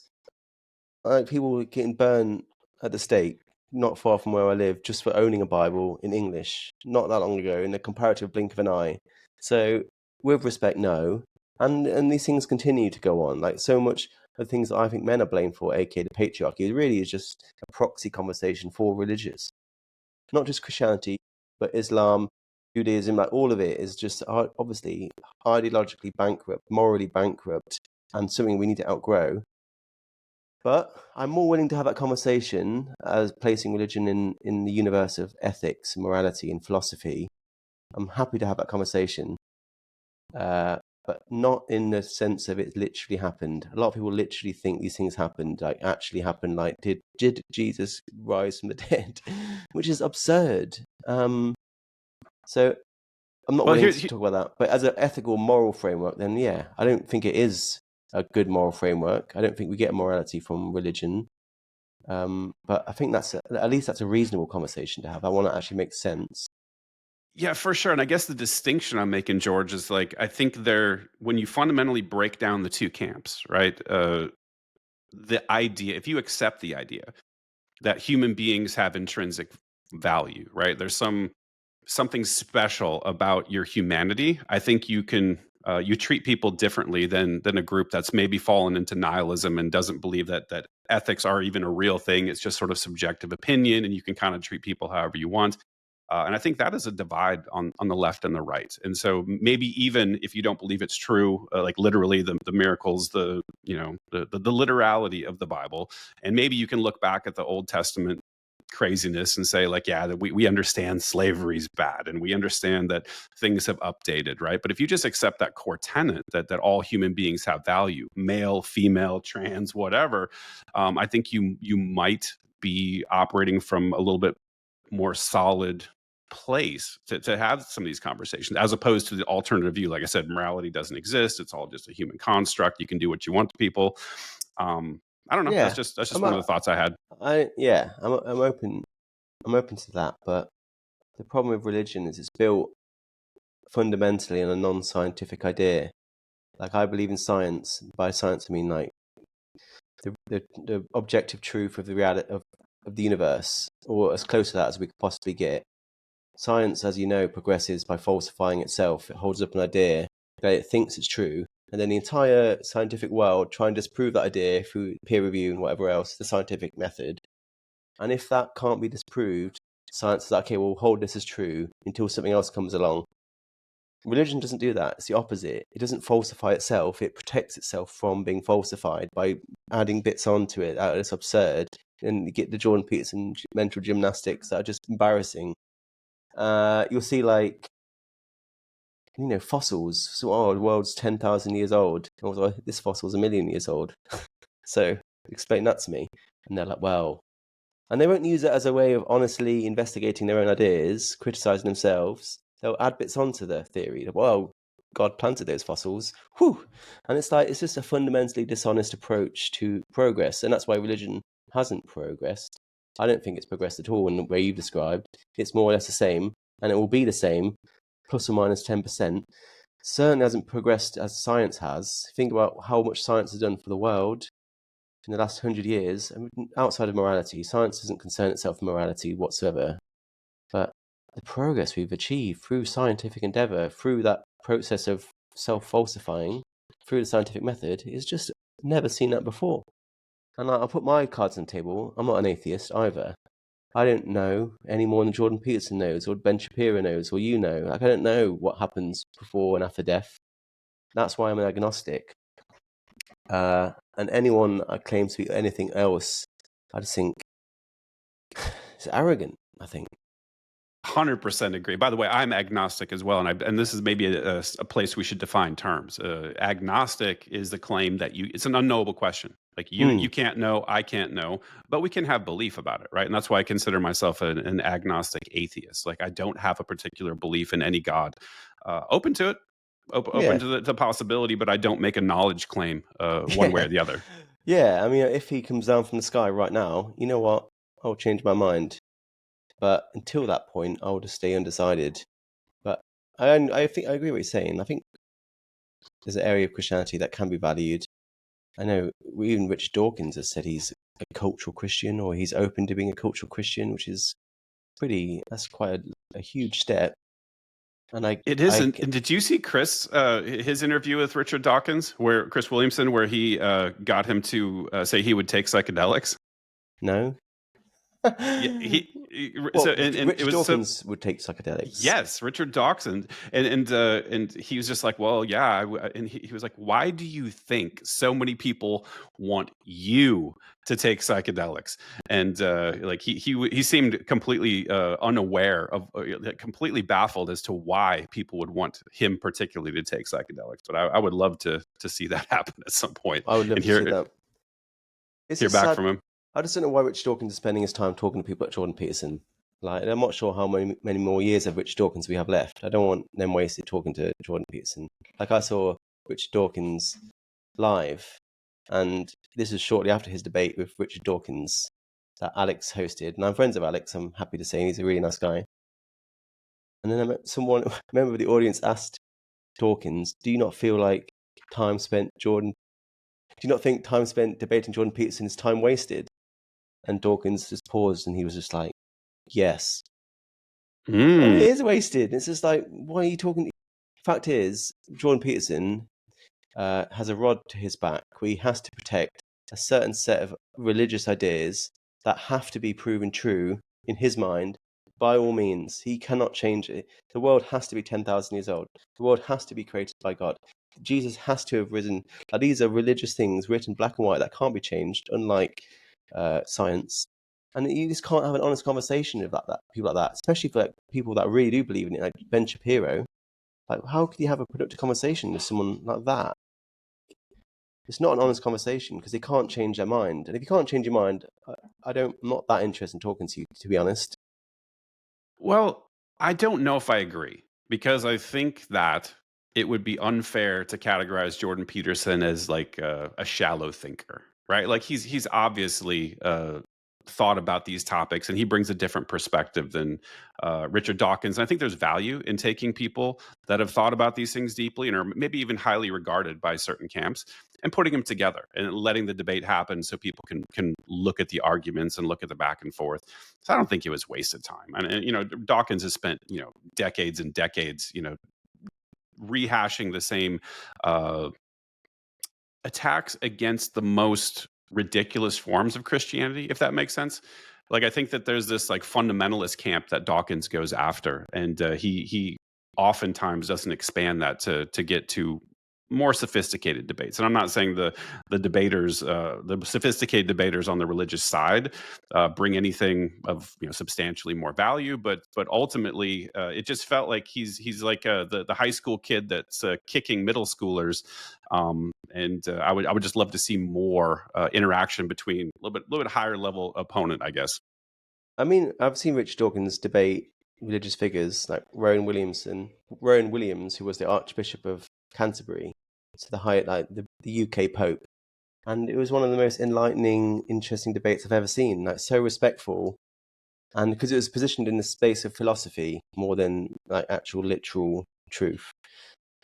Like people getting burned at the stake, not far from where I live, just for owning a Bible in English, not that long ago, in a comparative blink of an eye. So, with respect, no. And these things continue to go on. Like so much of the things that I think men are blamed for, aka the patriarchy, it really is just a proxy conversation for religious. Not just Christianity, but Islam, Judaism, like all of it is just obviously ideologically bankrupt, morally bankrupt, and something we need to outgrow. But I'm more willing to have that conversation as placing religion in the universe of ethics, morality, and philosophy. I'm happy to have that conversation, but not in the sense of it literally happened. A lot of people literally think these things happened, like actually happened. Like, did Jesus rise from the dead? Which is absurd. So I'm not Well, willing to talk about that. But as an ethical, moral framework, then yeah, I don't think it is a good moral framework. I don't think we get morality from religion. But I think at least that's a reasonable conversation to have. I want to actually make sense. yeah, for sure. And I guess the distinction I'm making, George, is like I think when you fundamentally break down the two camps, right? The idea, if you accept the idea that human beings have intrinsic value, right? There's something special about your humanity. I think you treat people differently than a group that's maybe fallen into nihilism and doesn't believe that ethics are even a real thing. It's just sort of subjective opinion, and you can kind of treat people however you want. And I think that is a divide on the left and the right. And so maybe even if you don't believe it's true, like literally the miracles, the literality of the Bible, and maybe you can look back at the Old Testament craziness and say like, yeah, that we understand slavery's bad and we understand that things have updated, right? But if you just accept that core tenet that all human beings have value, male, female, trans, whatever, I think you might be operating from a little bit more solid place to have some of these conversations, as opposed to the alternative view. Like I said, morality doesn't exist. It's all just a human construct. You can do what you want to people. I don't know. Yeah, That's just one of the thoughts I had. I'm open. I'm open to that, but the problem with religion is it's built fundamentally on a non-scientific idea. Like I believe in science. By science, I mean like the objective truth of the reality of the universe, or as close to that as we could possibly get. Science, as you know, progresses by falsifying itself. It holds up an idea that it thinks it's true, and then the entire scientific world try and disprove that idea through peer review and whatever else, the scientific method. And if that can't be disproved, science is like, okay, we'll hold this as true until something else comes along. Religion doesn't do that. It's the opposite. It doesn't falsify itself. It protects itself from being falsified by adding bits onto it. It's absurd. And you get the Jordan Peterson mental gymnastics that are just embarrassing. You'll see like, fossils. So, the world's 10,000 years old. Although this fossil's 1,000,000 years old. So explain that to me. And they're like, well. And they won't use it as a way of honestly investigating their own ideas, criticizing themselves. They'll add bits onto the theory. Well, God planted those fossils. Whew. And it's just a fundamentally dishonest approach to progress. And that's why religion hasn't progressed. I don't think it's progressed at all in the way you've described. It's more or less the same, and it will be the same, plus or minus 10%. Certainly hasn't progressed as science has. Think about how much science has done for the world in the last 100 years. I mean, outside of morality, science doesn't concern itself with morality whatsoever. But the progress we've achieved through scientific endeavor, through that process of self-falsifying, through the scientific method, is just never seen that before. And I'll put my cards on the table. I'm not an atheist either. I don't know any more than Jordan Peterson knows, or Ben Shapiro knows, or you know. Like, I don't know what happens before and after death. That's why I'm an agnostic. And anyone that claims to be anything else, I just think it's arrogant, I think. 100% agree. By the way, I'm agnostic as well, and this is maybe a place we should define terms. Agnostic is the claim that it's an unknowable question. Like you can't know, I can't know, but we can have belief about it, right? And that's why I consider myself an agnostic atheist. Like I don't have a particular belief in any God. Open to it, open to the possibility, but I don't make a knowledge claim one way or the other. Yeah, I mean, if he comes down from the sky right now, you know what? I'll change my mind. But until that point, I'll just stay undecided. But I think I agree with what you're saying. I think there's an area of Christianity that can be valued. I know even Richard Dawkins has said he's a cultural Christian, or he's open to being a cultural Christian, which is that's quite a huge step. And It isn't. And did you see Chris, his interview with Richard Dawkins, where Chris Williamson, where he got him to say he would take psychedelics? No. Yeah, Richard Dawkins would take psychedelics. Yes, Richard Dawkins, and he was just like, well, yeah, and he was like, why do you think so many people want you to take psychedelics? And like he seemed completely unaware of, completely baffled as to why people would want him particularly to take psychedelics. But I would love to see that happen at some point. I would love to see that. Hear back from him. I just don't know why Richard Dawkins is spending his time talking to people like Jordan Peterson. Like, I'm not sure how many more years of Richard Dawkins we have left. I don't want them wasted talking to Jordan Peterson. Like, I saw Richard Dawkins live, and this was shortly after his debate with Richard Dawkins that Alex hosted. And I'm friends with Alex, I'm happy to say. He's a really nice guy. And then I met someone, a member of the audience asked Dawkins, do you not feel like time spent Jordan, do you not think time spent debating Jordan Peterson is time wasted? And Dawkins just paused and he was just like, yes. And it is wasted. It's just like, why are you talking? Fact is, Jordan Peterson has a rod to his back where he has to protect a certain set of religious ideas that have to be proven true in his mind by all means. He cannot change it. The world has to be 10,000 years old. The world has to be created by God. Jesus has to have risen. These are religious things written black and white that can't be changed, unlike science. And you just can't have an honest conversation about that, people like that, especially for like, people that really do believe in it, like Ben Shapiro. Like, how could you have a productive conversation with someone like that? It's not an honest conversation because they can't change their mind. And if you can't change your mind, I'm not that interested in talking to you, to be honest. Well, I don't know if I agree, because I think that it would be unfair to categorize Jordan Peterson as like a shallow thinker, right? Like he's obviously thought about these topics, and he brings a different perspective than Richard Dawkins. And I think there's value in taking people that have thought about these things deeply and are maybe even highly regarded by certain camps and putting them together and letting the debate happen so people can look at the arguments and look at the back and forth. So I don't think it was wasted time. And you know, Dawkins has spent, you know, decades and decades, you know, rehashing the same attacks against the most ridiculous forms of Christianity, if that makes sense. Like, I think that there's this like fundamentalist camp that Dawkins goes after, and he oftentimes doesn't expand that to get to more sophisticated debates. And I'm not saying the debaters, the sophisticated debaters on the religious side, bring anything of, you know, substantially more value, but ultimately, it just felt like he's like the high school kid that's kicking middle schoolers. And I would just love to see more interaction between a little bit higher level opponent, I guess. I mean, I've seen Richard Dawkins debate religious figures like Rowan Williams, who was the Archbishop of Canterbury, so the UK Pope, and it was one of the most enlightening, interesting debates I've ever seen. Like, so respectful, and because it was positioned in the space of philosophy more than like actual literal truth.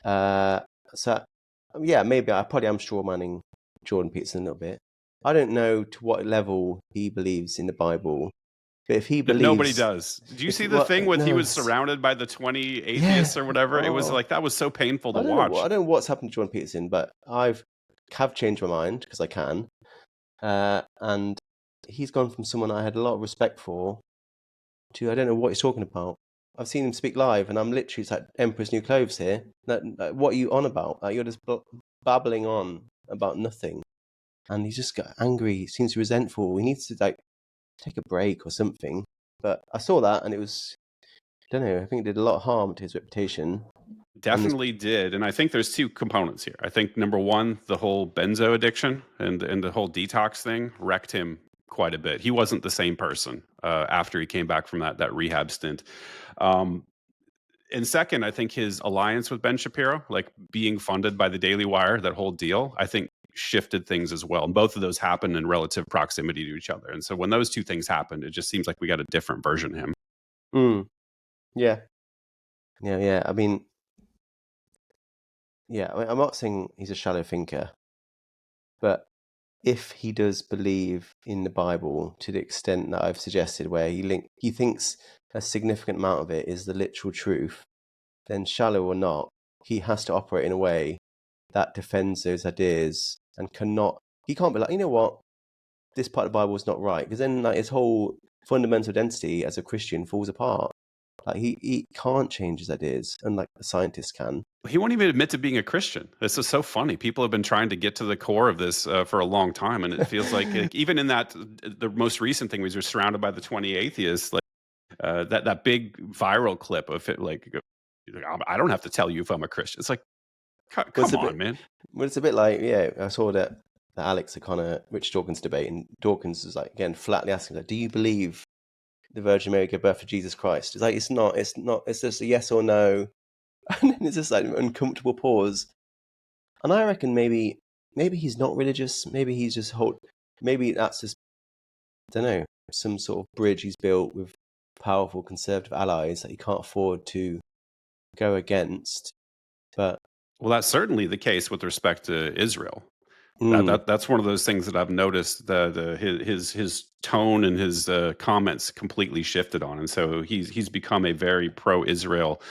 So yeah, maybe I probably am straw manning Jordan Peterson a little bit. I don't know to what level he believes in the Bible, but if he Nobody believes, does. Do you if see the what thing with he no, was surrounded by the 20 yeah, atheists or whatever? It was oh, like that was so painful to I don't know. watch. I don't know what's happened to Jordan Peterson, but have changed my mind because I can, and he's gone from someone I had a lot of respect for to I don't know what he's talking about. I've seen him speak live, and I'm literally it's like Emperor's New Clothes here. What are you on about? Like, you're just babbling on about nothing, and he's just got angry. He seems resentful. He needs to like take a break or something. But I saw that, and it was I don't know. I think it did a lot of harm to his reputation. And this, Definitely did. And I think there's two components here. I think number one, the whole benzo addiction and the whole detox thing wrecked him quite a bit. He wasn't the same person after he came back from that rehab stint. Um, and second, I think his alliance with Ben Shapiro, like being funded by the Daily Wire, that whole deal, I think shifted things as well. And both of those happened in relative proximity to each other. And so when those two things happened, it just seems like we got a different version of him. yeah, yeah. I mean, yeah. I'm not saying he's a shallow thinker, but if he does believe in the Bible to the extent that I've suggested, where he thinks a significant amount of it is the literal truth, then shallow or not, he has to operate in a way that defends those ideas and he can't be like, you know what, this part of the Bible is not right, because then like his whole fundamental identity as a Christian falls apart. Like he can't change his ideas, unlike the scientists can. He won't even admit to being a Christian. This is so funny. People have been trying to get to the core of this for a long time, and it feels like even in that the most recent thing was you're surrounded by the 20 atheists. Like that big viral clip of it, like I don't have to tell you if I'm a Christian. It's like, come on, man. Well, it's a bit like, yeah, I saw that Alex O'Connor, Rich Dawkins debate, and Dawkins was like, again, flatly asking, like, do you believe the Virgin Mary gave birth to Jesus Christ? It's like it's not. It's just a yes or no, and then it's just like an uncomfortable pause. And I reckon maybe he's not religious. Maybe he's just maybe that's just, I don't know, some sort of bridge he's built with powerful conservative allies that he can't afford to go against. But Well, that's certainly the case with respect to Israel. mm, That's one of those things that I've noticed. His tone and his comments completely shifted on, and so he's become a very pro-Israel,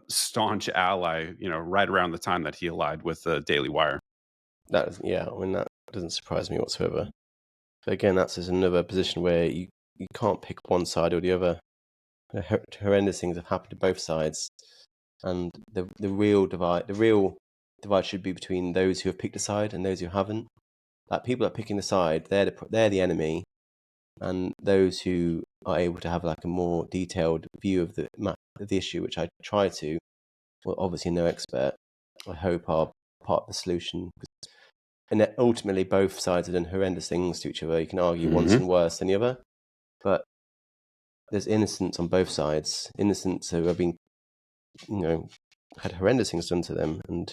staunch ally. Right around the time that he allied with the Daily Wire. that doesn't surprise me whatsoever. But again, that's just another position where you can't pick one side or the other. Horrendous things have happened to both sides, and the real divide should be between those who have picked a side and those who haven't. Like, people are picking the side, they're the enemy, and those who are able to have like a more detailed view of the issue, which I try to, well, obviously no expert, I hope are part of the solution. And ultimately, both sides have done horrendous things to each other. You can argue one's done worse than the other, but there's innocents on both sides. Innocents who have been, had horrendous things done to them, and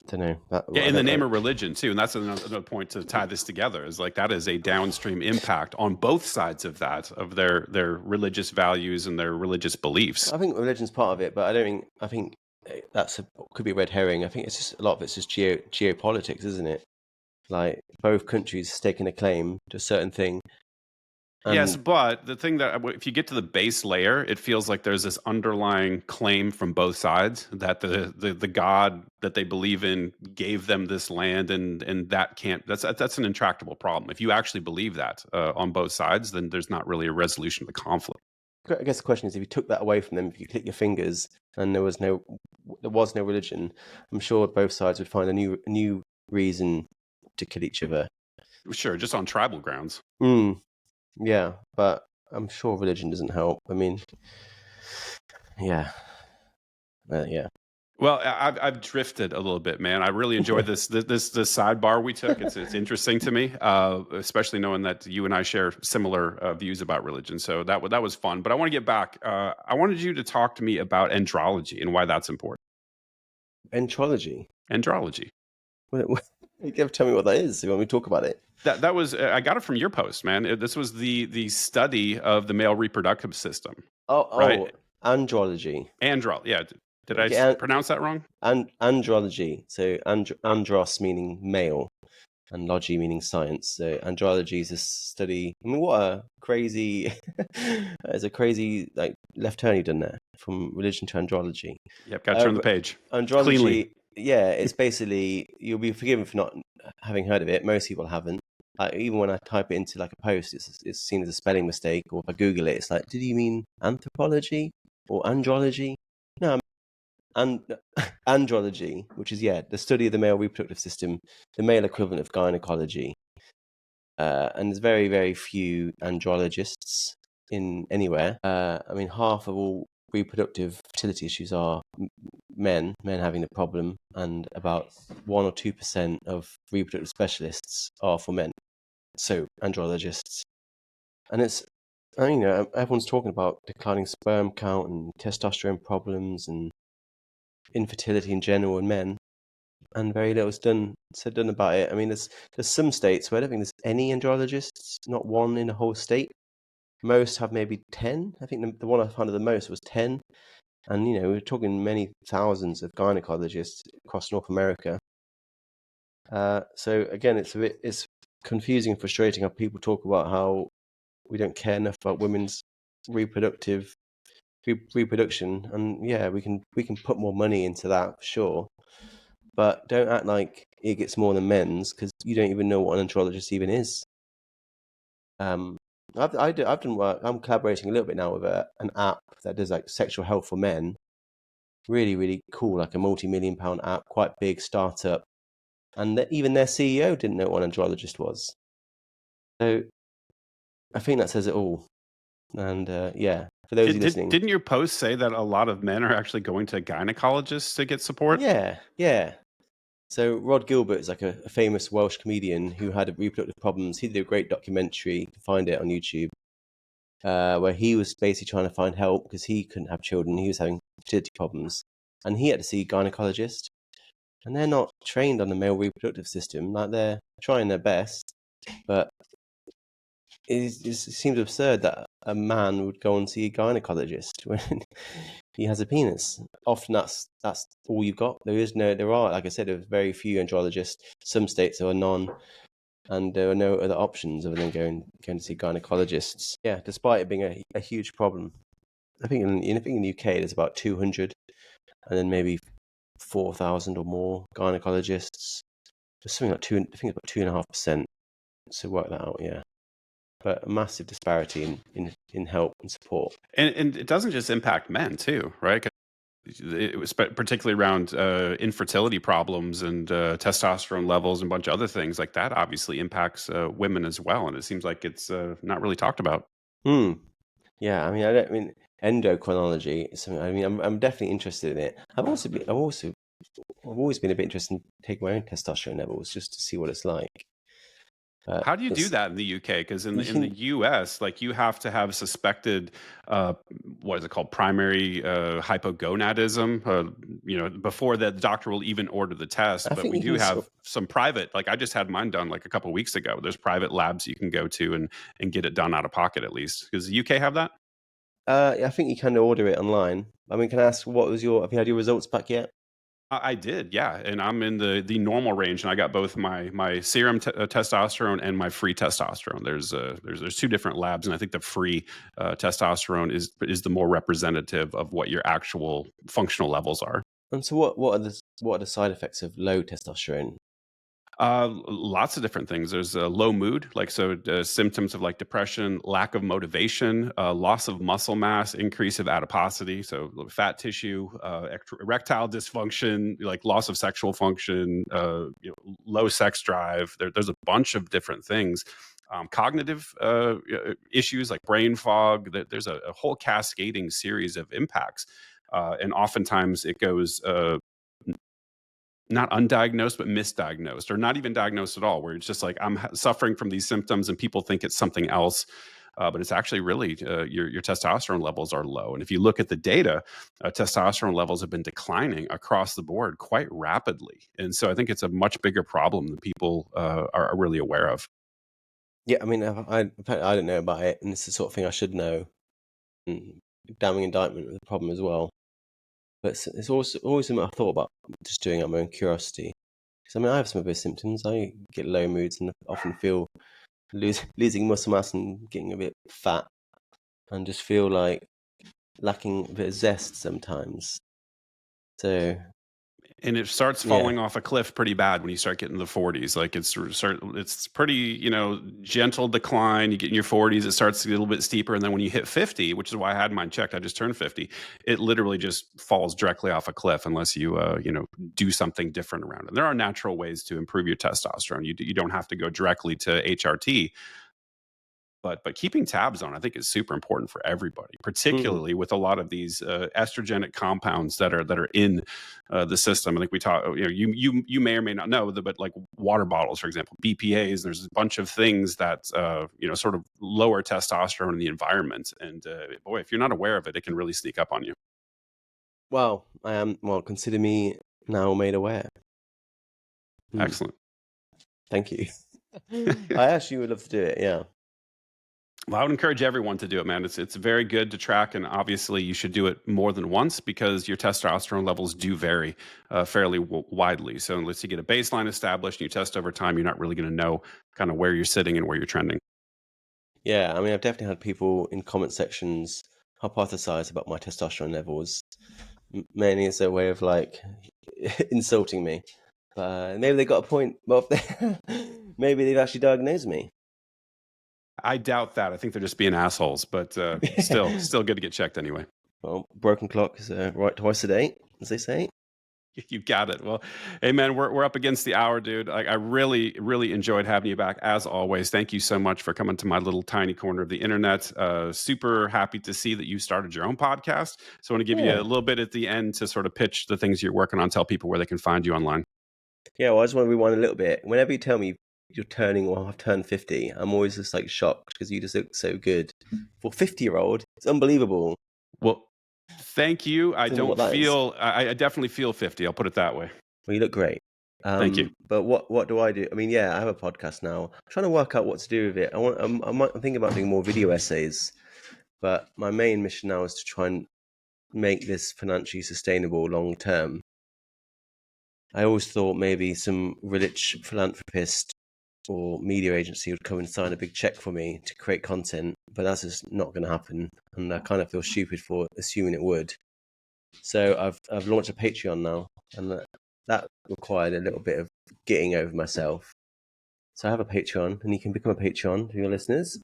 I don't know. In the name of religion too, and that's another point to tie this together. Is like that is a downstream impact on both sides of that, of their religious values and their religious beliefs. I think religion's part of it, but I think that's could be a red herring. I think it's just a lot of it's just geopolitics, isn't it? Like, both countries staking a claim to a certain thing. Yes, but the thing that if you get to the base layer, it feels like there's this underlying claim from both sides that the God that they believe in gave them this land, and that's an intractable problem. If you actually believe that on both sides, then there's not really a resolution of the conflict. I guess the question is, if you took that away from them, if you click your fingers and there was no religion, I'm sure both sides would find a new reason to kill each other. Sure, just on tribal grounds. Yeah, but I'm sure religion doesn't help. I mean, yeah. Well, I've drifted a little bit, man. I really enjoyed this sidebar we took. It's interesting to me, especially knowing that you and I share similar views about religion. So that was fun. But I want to get back. I wanted you to talk to me about andrology and why that's important. Andrology. You have to tell me what that is. You want me to talk about it? That was I got it from your post, man. This was the study of the male reproductive system. Right? Andrology. Yeah. Did I pronounce that wrong? Andrology. So andros meaning male, and logy meaning science. So andrology is a study. I mean, what a crazy, it's a crazy like left turn you've done there from religion to andrology. Yep, got to turn the page. Andrology. Cleanly. Yeah, it's basically, you'll be forgiven for not having heard of it. Most people haven't. Even when I type it into like a post, it's seen as a spelling mistake. Or if I Google it, it's like, did you mean anthropology or andrology? No, andrology, which is the study of the male reproductive system, the male equivalent of gynecology. And there's very, very few andrologists in anywhere. I mean, half of all reproductive fertility issues are men having the problem, and about 1 or 2% of reproductive specialists are for men. So andrologists, and it's, everyone's talking about declining sperm count and testosterone problems and infertility in general in men, and very little is done about it. I mean, there's some states where I don't think there's any andrologists, not one in a whole state. Most have maybe 10. I think the one I found the most was 10. And, we're talking many thousands of gynecologists across North America. So again, it's confusing and frustrating how people talk about how we don't care enough about women's reproduction. And we can put more money into that for sure, but don't act like it gets more than men's, because you don't even know what an andrologist even is. I've done work. I'm collaborating a little bit now with an app that does like sexual health for men. Really, really cool, like a multi-million-pound app, quite big startup, and even their CEO didn't know what an andrologist was. So I think that says it all. And for those listening, didn't your post say that a lot of men are actually going to gynecologists to get support? Yeah. So Rod Gilbert is like a famous Welsh comedian who had reproductive problems. He did a great documentary. You can find it on YouTube. where he was basically trying to find help because he couldn't have children. He was having fertility problems, and he had to see a gynecologist. And they're not trained on the male reproductive system. Like, they're trying their best, but it seems absurd that a man would go and see a gynecologist when he has a penis. Often that's all you've got. There are, like I said, there are very few andrologists. Some states there are none, and there are no other options other than going to see gynecologists. Yeah, despite it being a huge problem. I think in the UK there's about 200, and then maybe 4,000 or more gynecologists. There's something like I think it's about 2.5%. So work that out, yeah. But a massive disparity in help and support. And it doesn't just impact men too, right? 'Cause it was particularly around infertility problems and testosterone levels and a bunch of other things like that. Obviously impacts women as well, and it seems like it's not really talked about. Yeah, I mean, endocrinology is something. I mean, I'm definitely interested in it. I've always been a bit interested in taking my own testosterone levels just to see what it's like. How do you do that in the UK? Because in You the US, like you have to have suspected, uh, what is it called, primary hypogonadism, before the doctor will even order the test. I But think we you do can sort have some private, like I just had mine done like a couple of weeks ago. There's private labs you can go to and get it done out of pocket at least. Does the UK have that? I think you can order it online. I mean, can I ask have you had your results back yet? I did, yeah, and I'm in the normal range, and I got both my serum testosterone and my free testosterone. There's two different labs, and I think the free testosterone is the more representative of what your actual functional levels are. And so what are the side effects of low testosterone? Lots of different things. There's low mood, symptoms of like depression, lack of motivation, loss of muscle mass, increase of adiposity, so fat tissue, erectile dysfunction, like loss of sexual function, low sex drive. There's a bunch of different things. Cognitive issues like brain fog. There's a whole cascading series of impacts, and oftentimes it goes not undiagnosed, but misdiagnosed, or not even diagnosed at all, where it's just like I'm suffering from these symptoms and people think it's something else. But it's actually really your testosterone levels are low. And if you look at the data, testosterone levels have been declining across the board quite rapidly. And so I think it's a much bigger problem than people are really aware of. Yeah, I mean, I don't know about it, and it's the sort of thing I should know. Damning indictment of the problem as well. But it's also always something I thought about just doing out of my own curiosity. Because I mean, I have some of those symptoms. I get low moods and often feel losing muscle mass and getting a bit fat, and just feel like lacking a bit of zest sometimes. So And it starts yeah, falling off a cliff pretty bad when you start getting the 40s. Like it's pretty, gentle decline. You get in your 40s, it starts to get a little bit steeper, and then when you hit 50, which is why I had mine checked, I just turned 50. It literally just falls directly off a cliff unless you do something different around it. There are natural ways to improve your testosterone. You don't have to go directly to HRT. But keeping tabs on, I think, is super important for everybody, particularly with a lot of these estrogenic compounds that are in the system. I think we talk. You may or may not know, but like water bottles, for example, BPA's. There's a bunch of things that sort of lower testosterone in the environment, and boy, if you're not aware of it, it can really sneak up on you. well, I am. Well, consider me now made aware. Excellent. Thank you. I actually would love to do it. Yeah. Well, I would encourage everyone to do it, man. It's very good to track, and obviously you should do it more than once because your testosterone levels do vary fairly widely. So unless you get a baseline established and you test over time, you're not really going to know kind of where you're sitting and where you're trending. Yeah, I mean, I've definitely had people in comment sections hypothesize about my testosterone levels, mainly as a way of like insulting me. But maybe they got a point. Well, maybe they've actually diagnosed me. I doubt that. I think they're just being assholes, but still good to get checked anyway. Well, broken clock is right twice a day, as they say. You got it. Well, hey man, we're up against the hour, dude. I really, really enjoyed having you back as always. Thank you so much for coming to my little tiny corner of the internet. Super happy to see that you started your own podcast. So I want to give you a Yeah. little bit at the end to sort of pitch the things you're working on, tell people where they can find you online. Yeah, well, I just want to rewind a little bit. Whenever you tell me you're turning or have turned 50. I'm always just like shocked because you just look so good for a 50-year-old. It's unbelievable. Well, thank you. I Don't know what don't that is. feel. I definitely feel 50. I'll put it that way. Well, you look great. Thank you. But what do I do? I mean, yeah, I have a podcast now. I'm trying to work out what to do with it. I'm thinking about doing more video essays, but my main mission now is to try and make this financially sustainable long term. I always thought maybe some rich philanthropist or media agency would come and sign a big check for me to create content, but that's just not going to happen, and I kind of feel stupid for assuming it would. So I've launched a Patreon now, and that required a little bit of getting over myself. So I have a Patreon, and you can become a Patreon for your listeners.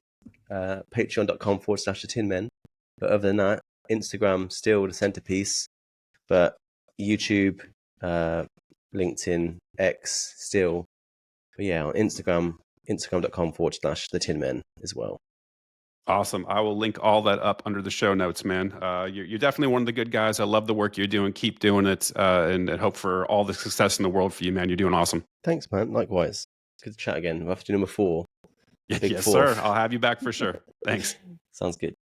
Patreon.com/the Tinmen. But other than that, Instagram still the centerpiece, but YouTube, LinkedIn, X still. But yeah, on Instagram.com/the Tinmen as well. Awesome. I will link all that up under the show notes, man. You're definitely one of the good guys. I love the work you're doing. Keep doing it, and hope for all the success in the world for you, man. You're doing awesome. Thanks, man. Likewise. Good to chat again. We'll have to do number 4. Yes, sir. I'll have you back for sure. Thanks. Sounds good.